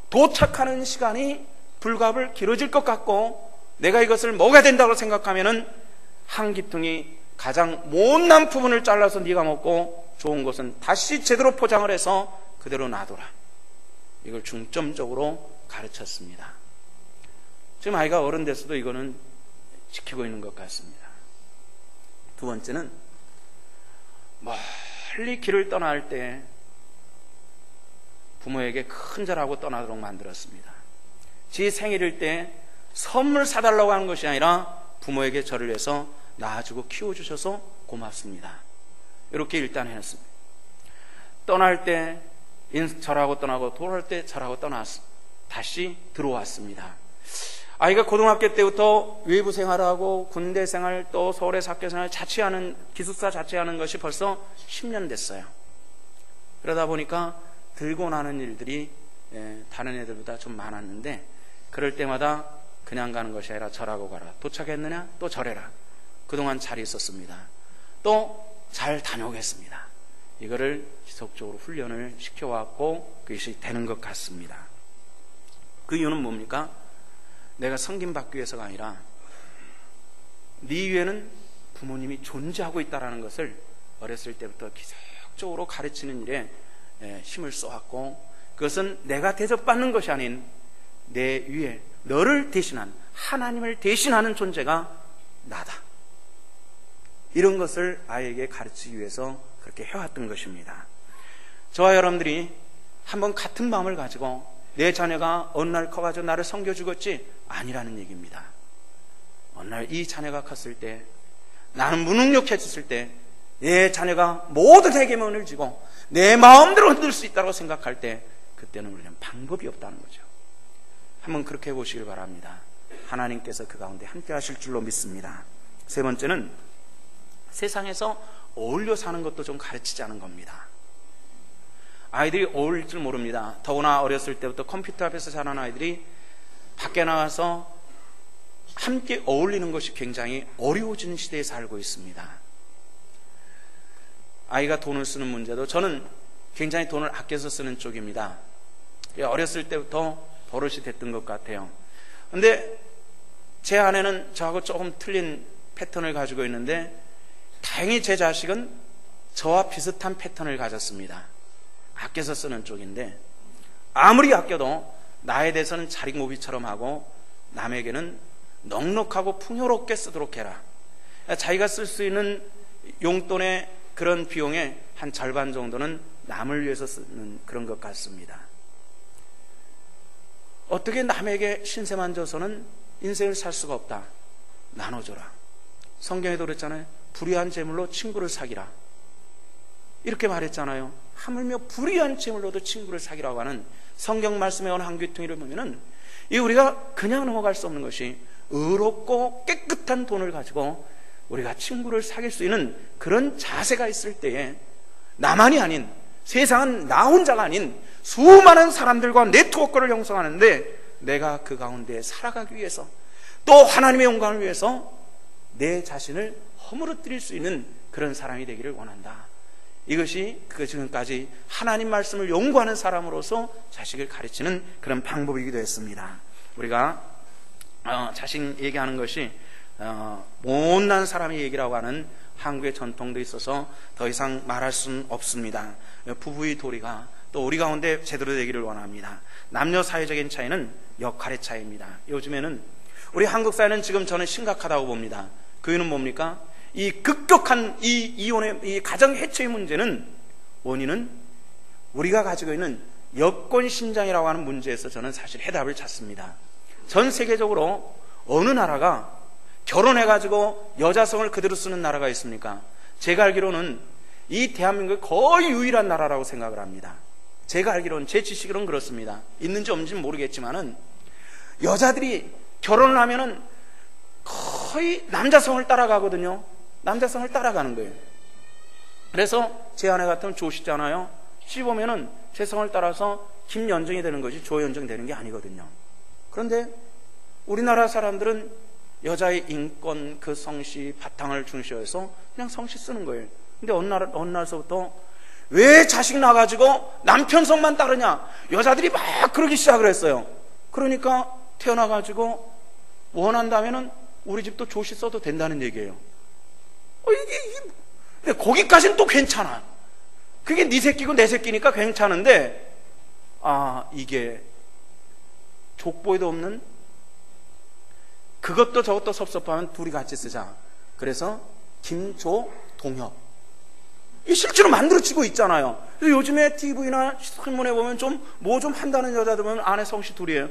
도착하는 시간이 불가불 길어질 것 같고 내가 이것을 먹어야 된다고 생각하면은 한 기퉁이 가장 못난 부분을 잘라서 네가 먹고 좋은 것은 다시 제대로 포장을 해서 그대로 놔둬라. 이걸 중점적으로 가르쳤습니다. 지금 아이가 어른 돼서도 이거는 지키고 있는 것 같습니다. 두 번째는 멀리 길을 떠날 때 부모에게 큰절하고 떠나도록 만들었습니다. 제 생일일 때 선물 사달라고 하는 것이 아니라 부모에게 저를 위해서 낳아주고 키워주셔서 고맙습니다. 이렇게 일단 해놨습니다. 떠날 때 절하고 떠나고 돌아올 때 절하고 떠나서 다시 들어왔습니다. 아이가 고등학교 때부터 외부 생활하고 군대 생활 또 서울에서 학교 생활 자취하는 기숙사 자취하는 것이 벌써 10년 됐어요. 그러다 보니까 들고 나는 일들이 다른 애들보다 좀 많았는데 그럴 때마다 그냥 가는 것이 아니라 절하고 가라. 도착했느냐? 또 절해라. 그동안 잘 있었습니다. 또 잘 다녀오겠습니다. 이거를 지속적으로 훈련을 시켜왔고 그것이 되는 것 같습니다. 그 이유는 뭡니까? 내가 섬김받기 위해서가 아니라 네 위에는 부모님이 존재하고 있다는 것을 어렸을 때부터 기적적으로 가르치는 일에 힘을 쏘았고, 그것은 내가 대접받는 것이 아닌 내 위에 너를 대신한, 하나님을 대신하는 존재가 나다. 이런 것을 아이에게 가르치기 위해서 그렇게 해왔던 것입니다. 저와 여러분들이 한번 같은 마음을 가지고 내 자녀가 어느 날 커가지고 나를 섬겨주겠지? 아니라는 얘기입니다. 어느 날 이 자녀가 컸을 때, 나는 무능력해졌을 때, 내 자녀가 모두 내게 문을 쥐고 내 마음대로 흔들 수 있다고 생각할 때, 그때는 우리는 방법이 없다는 거죠. 한번 그렇게 해보시길 바랍니다. 하나님께서 그 가운데 함께 하실 줄로 믿습니다. 세 번째는 세상에서 어울려 사는 것도 좀 가르치자는 겁니다. 아이들이 어울릴 줄 모릅니다. 더구나 어렸을 때부터 컴퓨터 앞에서 자란 아이들이 밖에 나가서 함께 어울리는 것이 굉장히 어려워지는 시대에 살고 있습니다. 아이가 돈을 쓰는 문제도 저는 굉장히 돈을 아껴서 쓰는 쪽입니다. 어렸을 때부터 버릇이 됐던 것 같아요. 근데 제 아내는 저하고 조금 틀린 패턴을 가지고 있는데, 다행히 제 자식은 저와 비슷한 패턴을 가졌습니다. 아껴서 쓰는 쪽인데, 아무리 아껴도 나에 대해서는 자리모비처럼 하고 남에게는 넉넉하고 풍요롭게 쓰도록 해라. 자기가 쓸 수 있는 용돈의 그런 비용의 한 절반 정도는 남을 위해서 쓰는 그런 것 같습니다. 어떻게 남에게 신세만 져서는 인생을 살 수가 없다. 나눠줘라. 성경에도 그랬잖아요. 불의한 재물로 친구를 사귀라. 이렇게 말했잖아요. 하물며 불의한 재물로도 친구를 사귀라고 하는 성경 말씀의 어느 한 귀퉁이를 보면은, 이 우리가 그냥 넘어갈 수 없는 것이, 의롭고 깨끗한 돈을 가지고 우리가 친구를 사귈 수 있는 그런 자세가 있을 때에, 나만이 아닌, 세상은 나 혼자가 아닌 수많은 사람들과 네트워크를 형성하는데, 내가 그 가운데 살아가기 위해서, 또 하나님의 영광을 위해서 내 자신을 허물어뜨릴 수 있는 그런 사람이 되기를 원한다. 이것이 그 지금까지 하나님 말씀을 연구하는 사람으로서 자식을 가르치는 그런 방법이기도 했습니다. 우리가 자식 얘기하는 것이 못난 사람의 얘기라고 하는 한국의 전통도 있어서 더 이상 말할 수는 없습니다. 부부의 도리가 또 우리 가운데 제대로 되기를 원합니다. 남녀 사회적인 차이는 역할의 차이입니다. 요즘에는 우리 한국 사회는 지금 저는 심각하다고 봅니다. 그 이유는 뭡니까? 이 급격한 이 이혼의 이 가정 해체의 문제는, 원인은 우리가 가지고 있는 여권 신장이라고 하는 문제에서 저는 사실 해답을 찾습니다. 전 세계적으로 어느 나라가 결혼해가지고 여자성을 그대로 쓰는 나라가 있습니까? 제가 알기로는 이 대한민국이 거의 유일한 나라라고 생각을 합니다. 제가 알기로는, 제 지식으로는 그렇습니다. 있는지 없는지는 모르겠지만은, 여자들이 결혼을 하면은 거의 남자성을 따라가거든요. 남자성을 따라가는 거예요. 그래서 제 아내 같으면 조씨잖아요. 씹으면은 제 성을 따라서 김연정이 되는 거지 조연정이 되는 게 아니거든요. 그런데 우리나라 사람들은 여자의 인권, 그 성씨 바탕을 중시해서 그냥 성씨 쓰는 거예요. 근데 어느 날서부터 왜 자식 낳아가지고 남편 성만 따르냐, 여자들이 막 그러기 시작을 했어요. 그러니까 태어나가지고 원한다면은 우리 집도 조씨 써도 된다는 얘기예요. 이게 거기까지는 또 괜찮아. 그게 네 새끼고 내 새끼니까 괜찮은데, 이게 족보에도 없는, 그것도 저것도 섭섭하면 둘이 같이 쓰자. 그래서 김조 동협, 이 실제로 만들어지고 있잖아요. 그래서 요즘에 TV나 신문에 보면 뭐 좀 한다는 여자들 보면 아내 성씨 둘이에요.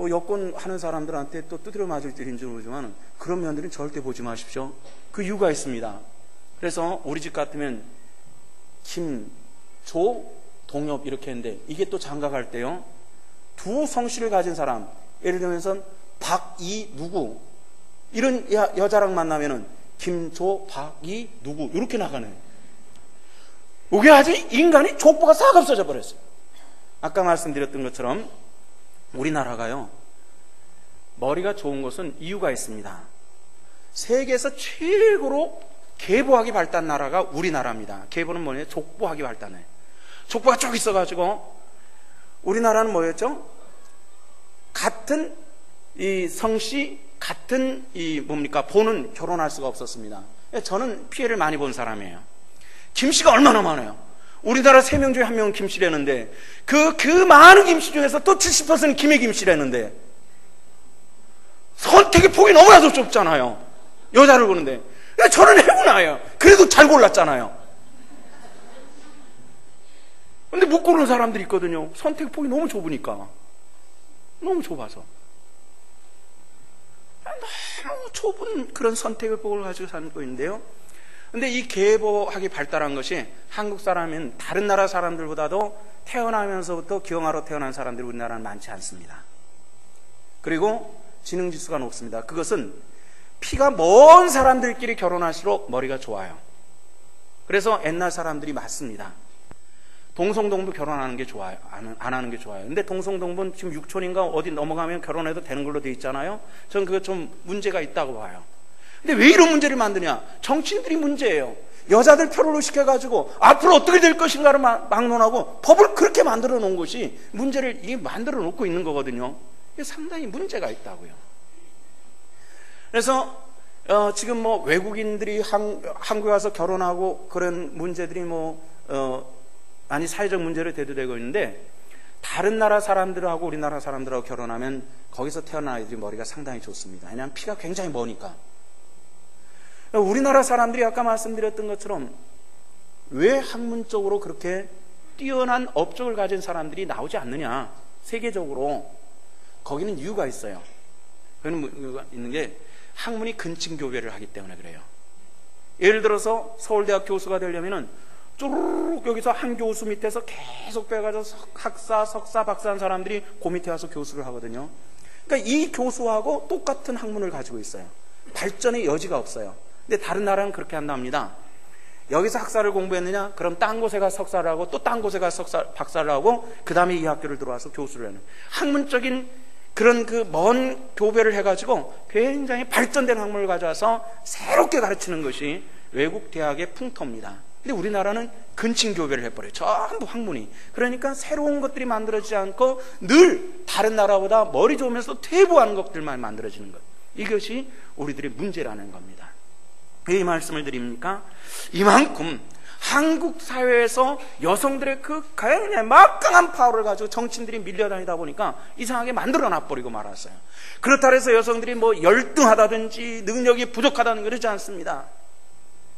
여권 하는 사람들한테 또 두드려 맞을 일인지 모르지만, 그런 면들은 절대 보지 마십시오. 그 이유가 있습니다. 그래서 우리 집 같으면 김, 조, 동엽 이렇게 했는데, 이게 또 장가갈 때요, 두 성씨를 가진 사람, 예를 들면서 박, 이, 누구, 이런 여자랑 만나면은 김, 조, 박, 이, 누구 이렇게 나가는, 이게 아주 인간이 족보가 싹 없어져 버렸어요. 아까 말씀드렸던 것처럼 우리나라가요, 머리가 좋은 것은 이유가 있습니다. 세계에서 최고로 계보학이 발달한 나라가 우리나라입니다. 계보는 뭐냐면 족보학이 발달해. 족보가 쭉 있어가지고 우리나라는 뭐였죠? 같은 이 성씨, 같은 이 보는 결혼할 수가 없었습니다. 저는 피해를 많이 본 사람이에요. 김씨가 얼마나 많아요. 우리나라 3명 중에 1명은 김씨라는데 그 많은 김씨 중에서 또 70%는 김의 김씨라는데 선택의 폭이 너무나도 좁잖아요. 여자를 보는데 저는 해보나요. 그래도 잘 골랐잖아요. 근데 못 고르는 사람들이 있거든요. 선택의 폭이 너무 좁으니까. 너무 좁아서 너무 좁은 그런 선택의 폭을 가지고 살고 있는데요. 근데 이 계보학이 발달한 것이 한국 사람은 다른 나라 사람들보다도 태어나면서부터 기형아로 태어난 사람들이 우리나라는 많지 않습니다. 그리고 지능지수가 높습니다. 그것은 피가 먼 사람들끼리 결혼할수록 머리가 좋아요. 그래서 옛날 사람들이 맞습니다. 동성동부 결혼하는 게 좋아요. 안 하는 게 좋아요. 근데 동성동부는 지금 육촌인가 어디 넘어가면 결혼해도 되는 걸로 돼 있잖아요. 저는 그거 좀 문제가 있다고 봐요. 근데 왜 이런 문제를 만드냐? 정치인들이 문제예요. 여자들 표를 시켜가지고 앞으로 어떻게 될 것인가를 막론하고 법을 그렇게 만들어 놓은 것이 문제를 이게 만들어 놓고 있는 거거든요. 이게 상당히 문제가 있다고요. 그래서 지금 뭐 외국인들이 한국에 와서 결혼하고 그런 문제들이 많이 사회적 문제로 대두되고 있는데 다른 나라 사람들하고 우리나라 사람들하고 결혼하면 거기서 태어난 아이들이 머리가 상당히 좋습니다. 왜냐하면 피가 굉장히 머니까. 우리나라 사람들이 아까 말씀드렸던 것처럼 왜 학문적으로 그렇게 뛰어난 업적을 가진 사람들이 나오지 않느냐? 세계적으로 거기는 이유가 있어요. 그런 이유가 있는 게 학문이 근친교배를 하기 때문에 그래요. 예를 들어서 서울대학 교수가 되려면은 쭈르륵 여기서 한 교수 밑에서 계속 빼가지고 학사, 석사, 박사한 사람들이 그 밑에 와서 교수를 하거든요. 그러니까 이 교수하고 똑같은 학문을 가지고 있어요. 발전의 여지가 없어요. 근데 다른 나라는 그렇게 한답니다. 여기서 학사를 공부했느냐? 그럼 딴 곳에 가서 석사를 하고 또 딴 곳에 가서 박사를 하고 그 다음에 이 학교를 들어와서 교수를 하는 학문적인 그런 그 먼 교배를 해가지고 굉장히 발전된 학문을 가져와서 새롭게 가르치는 것이 외국 대학의 풍토입니다. 근데 우리나라는 근친교배를 해버려요. 전부 학문이. 그러니까 새로운 것들이 만들어지지 않고 늘 다른 나라보다 머리 좋으면서 퇴보하는 것들만 만들어지는 것. 이것이 우리들의 문제라는 겁니다. 왜 이 말씀을 드립니까? 이만큼 한국 사회에서 여성들의 그 굉장히 막강한 파워를 가지고 정치인들이 밀려다니다 보니까 이상하게 만들어 놔버리고 말았어요. 그렇다 해서 여성들이 뭐 열등하다든지 능력이 부족하다는 그러지 않습니다.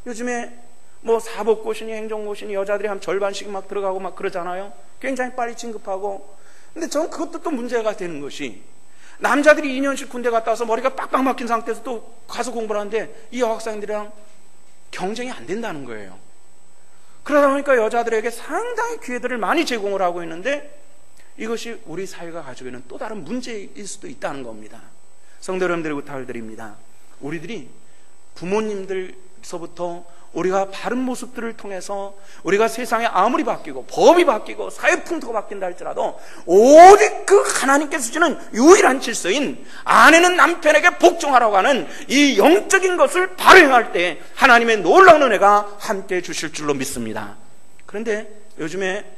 요즘에 뭐 사법고시니 행정고시니 여자들이 한 절반씩 막 들어가고 막 그러잖아요. 굉장히 빨리 진급하고. 근데 저는 그것도 또 문제가 되는 것이 남자들이 2년씩 군대 갔다 와서 머리가 빡빡 막힌 상태에서 또 가서 공부를 하는데 이 여학생들이랑 경쟁이 안 된다는 거예요. 그러다 보니까 여자들에게 상당히 기회들을 많이 제공을 하고 있는데 이것이 우리 사회가 가지고 있는 또 다른 문제일 수도 있다는 겁니다. 성도 여러분들에게 부탁을 드립니다. 우리들이 부모님들서부터 우리가 바른 모습들을 통해서 우리가 세상에 아무리 바뀌고 법이 바뀌고 사회 풍토가 바뀐다 할지라도 오직 그 하나님께서 주시는 유일한 질서인 아내는 남편에게 복종하라고 하는 이 영적인 것을 바로 행할 때 하나님의 놀라운 은혜가 함께해 주실 줄로 믿습니다. 그런데 요즘에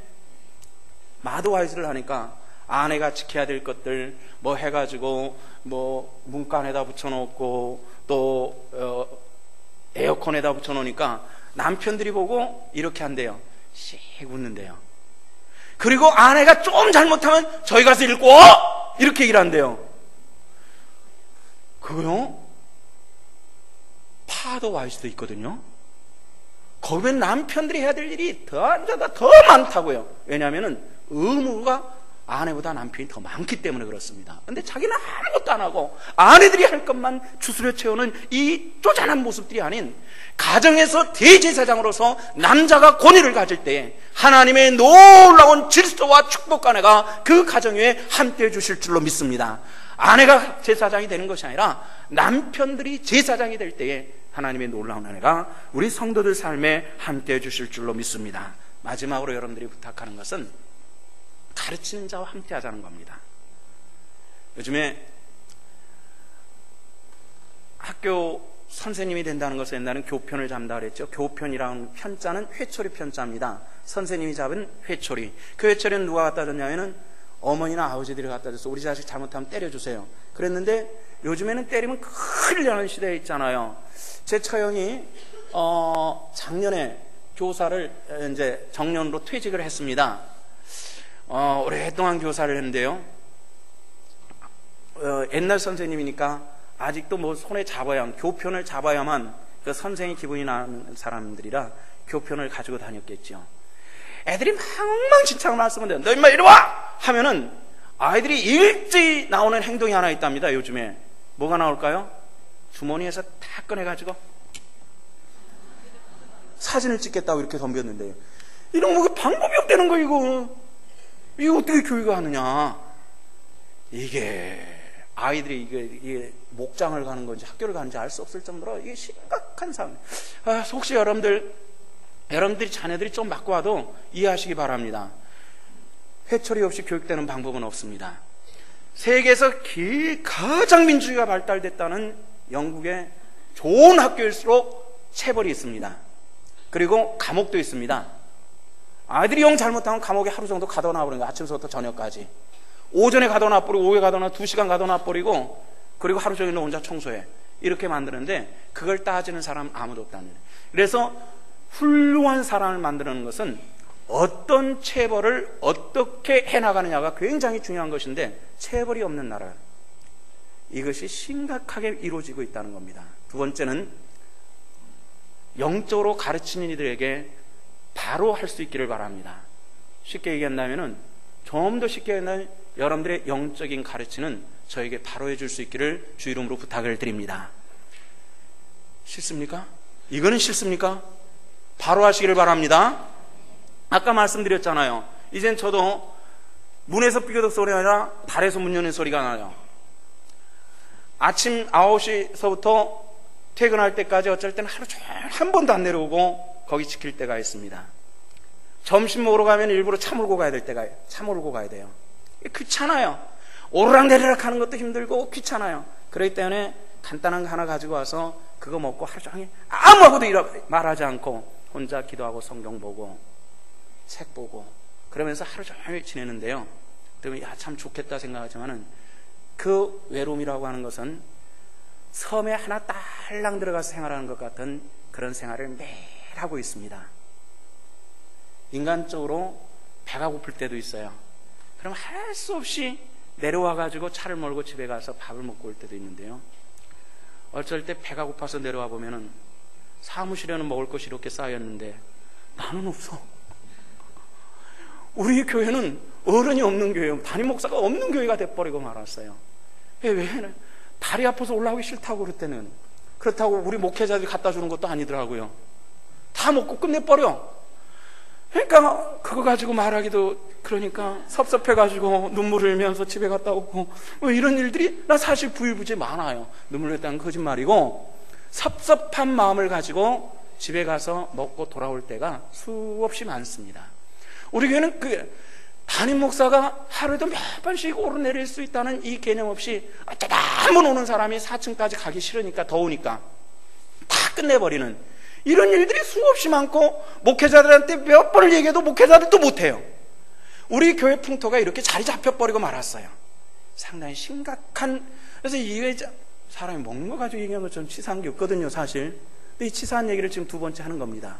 마더와이즈를 하니까 아내가 지켜야 될 것들 뭐 해가지고 뭐 문간에다 붙여놓고 또 에어컨에다 붙여놓으니까 남편들이 보고 이렇게 한대요. 씩 웃는데요. 그리고 아내가 좀 잘못하면 저희 가서 읽고 이렇게 얘기를 한대요. 그거요? 파더와이즈도 있거든요. 거기엔 남편들이 해야 될 일이 더 많다고요. 왜냐하면 의무가 아내보다 남편이 더 많기 때문에 그렇습니다. 근데 자기는 아무것도 안 하고 아내들이 할 것만 추스려 채우는 이 쪼잔한 모습들이 아닌 가정에서 대제사장으로서 남자가 권위를 가질 때 하나님의 놀라운 질서와 축복과 은혜가 그 가정 위에 함께해 주실 줄로 믿습니다. 아내가 제사장이 되는 것이 아니라 남편들이 제사장이 될 때에 하나님의 놀라운 은혜가 우리 성도들 삶에 함께해 주실 줄로 믿습니다. 마지막으로 여러분들이 부탁하는 것은 가르치는 자와 함께 하자는 겁니다. 요즘에 학교 선생님이 된다는 것은 옛날에는 교편을 잡는다 그랬죠. 교편이라는 편자는 회초리 편자입니다. 선생님이 잡은 회초리. 그 회초리는 누가 갖다 줬냐면은 어머니나 아버지들이 갖다 줬어. 우리 자식 잘못하면 때려주세요. 그랬는데 요즘에는 때리면 큰일 나는 시대에 있잖아요. 제 처형이 작년에 교사를 이제 정년으로 퇴직을 했습니다. 오랫동안 교사를 했는데요. 옛날 선생님이니까 아직도 뭐 손에 잡아야, 교편을 잡아야만 그 선생의 기분이 나는 사람들이라 교편을 가지고 다녔겠죠. 애들이 망망진창 말씀을 해요. 너 임마 이리 와! 하면은 아이들이 일제히 나오는 행동이 하나 있답니다. 요즘에 뭐가 나올까요? 주머니에서 다 꺼내가지고 사진을 찍겠다고 이렇게 덤볐는데요. 이런 거 방법이 없다는 거. 이거 어떻게 교육을 하느냐. 이게 아이들이 이게 목장을 가는 건지 학교를 가는지 알 수 없을 정도로 이게 심각한 상황. 혹시 여러분들이 자녀들이 좀 맞고 와도 이해하시기 바랍니다. 회초리 없이 교육되는 방법은 없습니다. 세계에서 가장 민주주의가 발달됐다는 영국의 좋은 학교일수록 체벌이 있습니다. 그리고 감옥도 있습니다. 아이들이 영 잘못하면 감옥에 하루 정도 가둬놔 버리는 거예요. 아침부터 저녁까지. 오전에 가둬놔 버리고 오후에 가둬놔 2시간 가둬놔 버리고 그리고 하루 종일 너 혼자 청소해. 이렇게 만드는데 그걸 따지는 사람 아무도 없다는 거예요. 그래서 훌륭한 사람을 만드는 것은 어떤 체벌을 어떻게 해나가느냐가 굉장히 중요한 것인데 체벌이 없는 나라, 이것이 심각하게 이루어지고 있다는 겁니다. 두 번째는 영적으로 가르치는 이들에게 바로 할 수 있기를 바랍니다. 쉽게 얘기한다면 좀 더 쉽게 얘기한다면 여러분들의 영적인 가르치는 저에게 바로 해줄 수 있기를 주 이름으로 부탁을 드립니다. 싫습니까? 이거는 싫습니까? 바로 하시기를 바랍니다. 아까 말씀드렸잖아요. 이젠 저도 문에서 삐그덕 소리가 아니라 달에서 문 여는 소리가 나요. 아침 9시서부터 퇴근할 때까지 어쩔 때는 하루 종일 한 번도 안 내려오고 거기 지킬 때가 있습니다. 점심 먹으러 가면 일부러 차 몰고 가야 될 때가, 차 몰고 가야 돼요. 귀찮아요. 오르락내리락 하는 것도 힘들고 귀찮아요. 그렇기 때문에 간단한 거 하나 가지고 와서 그거 먹고 하루 종일 아무하고도 말하지 않고 혼자 기도하고 성경 보고 책 보고 그러면서 하루 종일 지내는데요. 그러면 참 좋겠다 생각하지만은 그 외로움이라고 하는 것은 섬에 하나 딸랑 들어가서 생활하는 것 같은 그런 생활을 매일 하고 있습니다. 인간적으로 배가 고플 때도 있어요. 그럼 할 수 없이 내려와가지고 차를 몰고 집에 가서 밥을 먹고 올 때도 있는데요. 어쩔 때 배가 고파서 내려와 보면은 사무실에는 먹을 것이 이렇게 쌓였는데 나는 없어. 우리 교회는 어른이 없는 교회예요. 담임 목사가 없는 교회가 돼버리고 말았어요. 왜? 다리 아파서 올라오기 싫다고 그랬대는. 그렇다고 우리 목회자들이 갖다 주는 것도 아니더라고요. 다 먹고 끝내버려. 그러니까 그거 가지고 말하기도 그러니까 섭섭해가지고 눈물 흘리면서 집에 갔다 오고 이런 일들이 나 사실 부유부지 많아요. 눈물 흘렸다는 거짓말이고 섭섭한 마음을 가지고 집에 가서 먹고 돌아올 때가 수없이 많습니다. 우리 교회는 그 담임 목사가 하루에도 몇 번씩 오르내릴 수 있다는 이 개념 없이 어쩌다 한 번 오는 사람이 4층까지 가기 싫으니까 더우니까 다 끝내버리는 이런 일들이 수없이 많고 목회자들한테 몇 번을 얘기해도 목회자들도 못해요. 우리 교회 풍토가 이렇게 자리 잡혀버리고 말았어요. 상당히 심각한. 그래서 이 사람이 먹는 거 가지고 얘기하는 것처럼 치사한 게 없거든요 사실. 근데 이 치사한 얘기를 지금 2번째 하는 겁니다.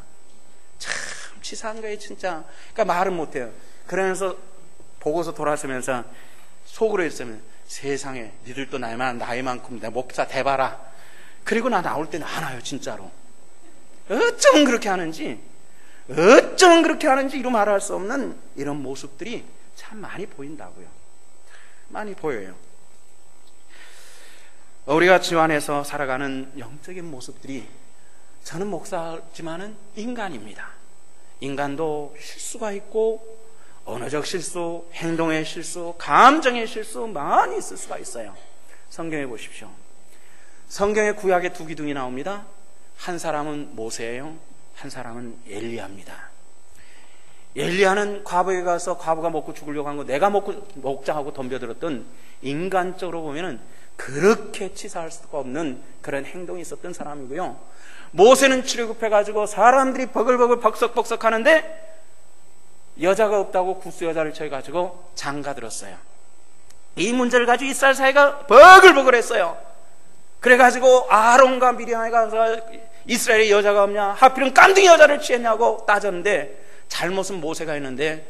참 치사한 거예요 진짜. 그러니까 말은 못해요. 그러면서 보고서 돌아서면서 속으로 했으면 세상에 니들도 나이만큼 내 목사 대봐라. 그리고 나 나올 때는 안 와요 진짜로. 어쩌면 그렇게 하는지 이루 말할 수 없는 이런 모습들이 참 많이 보인다고요. 많이 보여요. 우리가 주 안에서 살아가는 영적인 모습들이 저는 목사지만은 인간입니다. 인간도 실수가 있고 언어적 실수, 행동의 실수, 감정의 실수 많이 있을 수가 있어요. 성경에 보십시오. 성경에 구약에 두 기둥이 나옵니다. 한 사람은 모세예요. 한 사람은 엘리야입니다. 엘리야는 과부에 가서 과부가 먹고 죽으려고 한 거 내가 먹자 하고 덤벼들었던, 인간적으로 보면은 그렇게 치사할 수가 없는 그런 행동이 있었던 사람이고요. 모세는 출애굽해가지고 사람들이 버글버글 벅석벅석 하는데 여자가 없다고 구스 여자를 쳐가지고 장가들었어요. 이 문제를 가지고 이스라엘 사회가 버글버글했어요. 그래가지고 아론과 미리암에 가서 이스라엘에 여자가 없냐, 하필은 깐둥이 여자를 취했냐고 따졌는데, 잘못은 모세가 했는데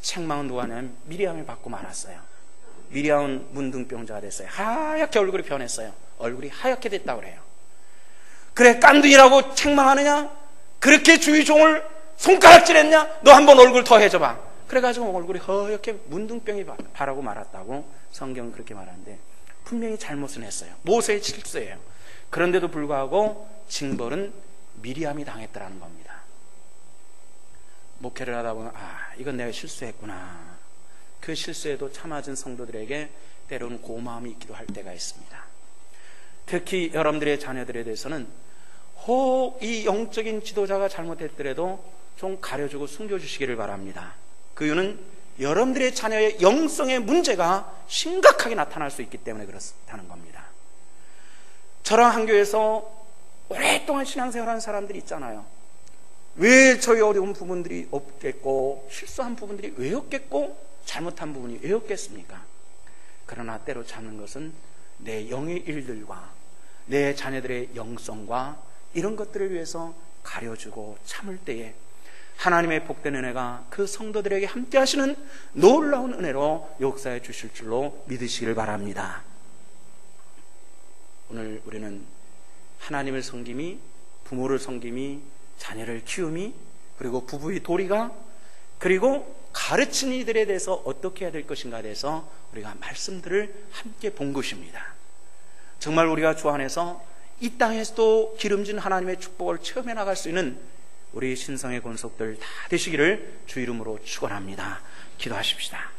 책망은 누가 하냐면 미리암을 받고 말았어요. 미리암은 문둥병자가 됐어요. 하얗게 얼굴이 변했어요. 얼굴이 하얗게 됐다고 그래요. 그래, 깐둥이라고 책망하느냐? 그렇게 주의 종을 손가락질했냐? 너 한번 얼굴 더 해줘봐. 그래가지고 얼굴이 허옇게 문둥병이 바라고 말았다고 성경은 그렇게 말하는데, 분명히 잘못은 했어요. 모세의 실수예요. 그런데도 불구하고 징벌은 미리암이 당했더라는 겁니다. 목회를 하다 보면 이건 내가 실수했구나. 그 실수에도 참아준 성도들에게 때로는 고마움이 있기도 할 때가 있습니다. 특히 여러분들의 자녀들에 대해서는 혹 이 영적인 지도자가 잘못했더라도 좀 가려주고 숨겨주시기를 바랍니다. 그 이유는 여러분들의 자녀의 영성의 문제가 심각하게 나타날 수 있기 때문에 그렇다는 겁니다. 저랑 한 교회에서 오랫동안 신앙생활하는 사람들이 있잖아요. 왜 저희 어려운 부분들이 없겠고, 실수한 부분들이 왜 없겠고, 잘못한 부분이 왜 없겠습니까? 그러나 때로잡는 것은 내 영의 일들과 내 자녀들의 영성과 이런 것들을 위해서 가려주고 참을 때에 하나님의 복된 은혜가 그 성도들에게 함께 하시는 놀라운 은혜로 역사해 주실 줄로 믿으시길 바랍니다. 오늘 우리는 하나님을 섬김이, 부모를 섬김이, 자녀를 키움이, 그리고 부부의 도리가, 그리고 가르치는 이들에 대해서 어떻게 해야 될 것인가에 대해서 우리가 말씀들을 함께 본 것입니다. 정말 우리가 주 안에서 이 땅에서도 기름진 하나님의 축복을 체험해 나갈 수 있는 우리 신성의 권속들 다 되시기를 주 이름으로 축원합니다. 기도하십시다.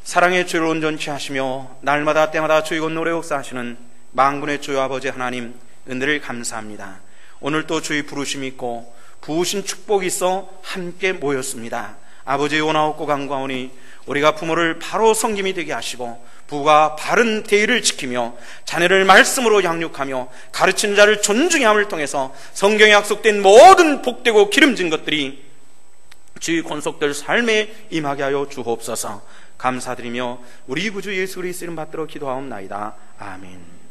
사랑의 주를 온전치 하시며 날마다 때마다 주의 곧 노래 역사하시는 만군의 주여 아버지 하나님, 은혜를 감사합니다. 오늘 또 주의 부르심이 있고 부으신 축복이 있어 함께 모였습니다. 아버지의 원하옵고 간구하오니 우리가 부모를 바로 섬김이 되게 하시고 부가 바른 대의를 지키며 자녀를 말씀으로 양육하며 가르치는 자를 존중해 함을 통해서 성경에 약속된 모든 복되고 기름진 것들이 주의 권속들 삶에 임하게 하여 주옵소서. 감사드리며 우리 구주 예수 그리스도 이름 받들어 기도하옵나이다. 아멘.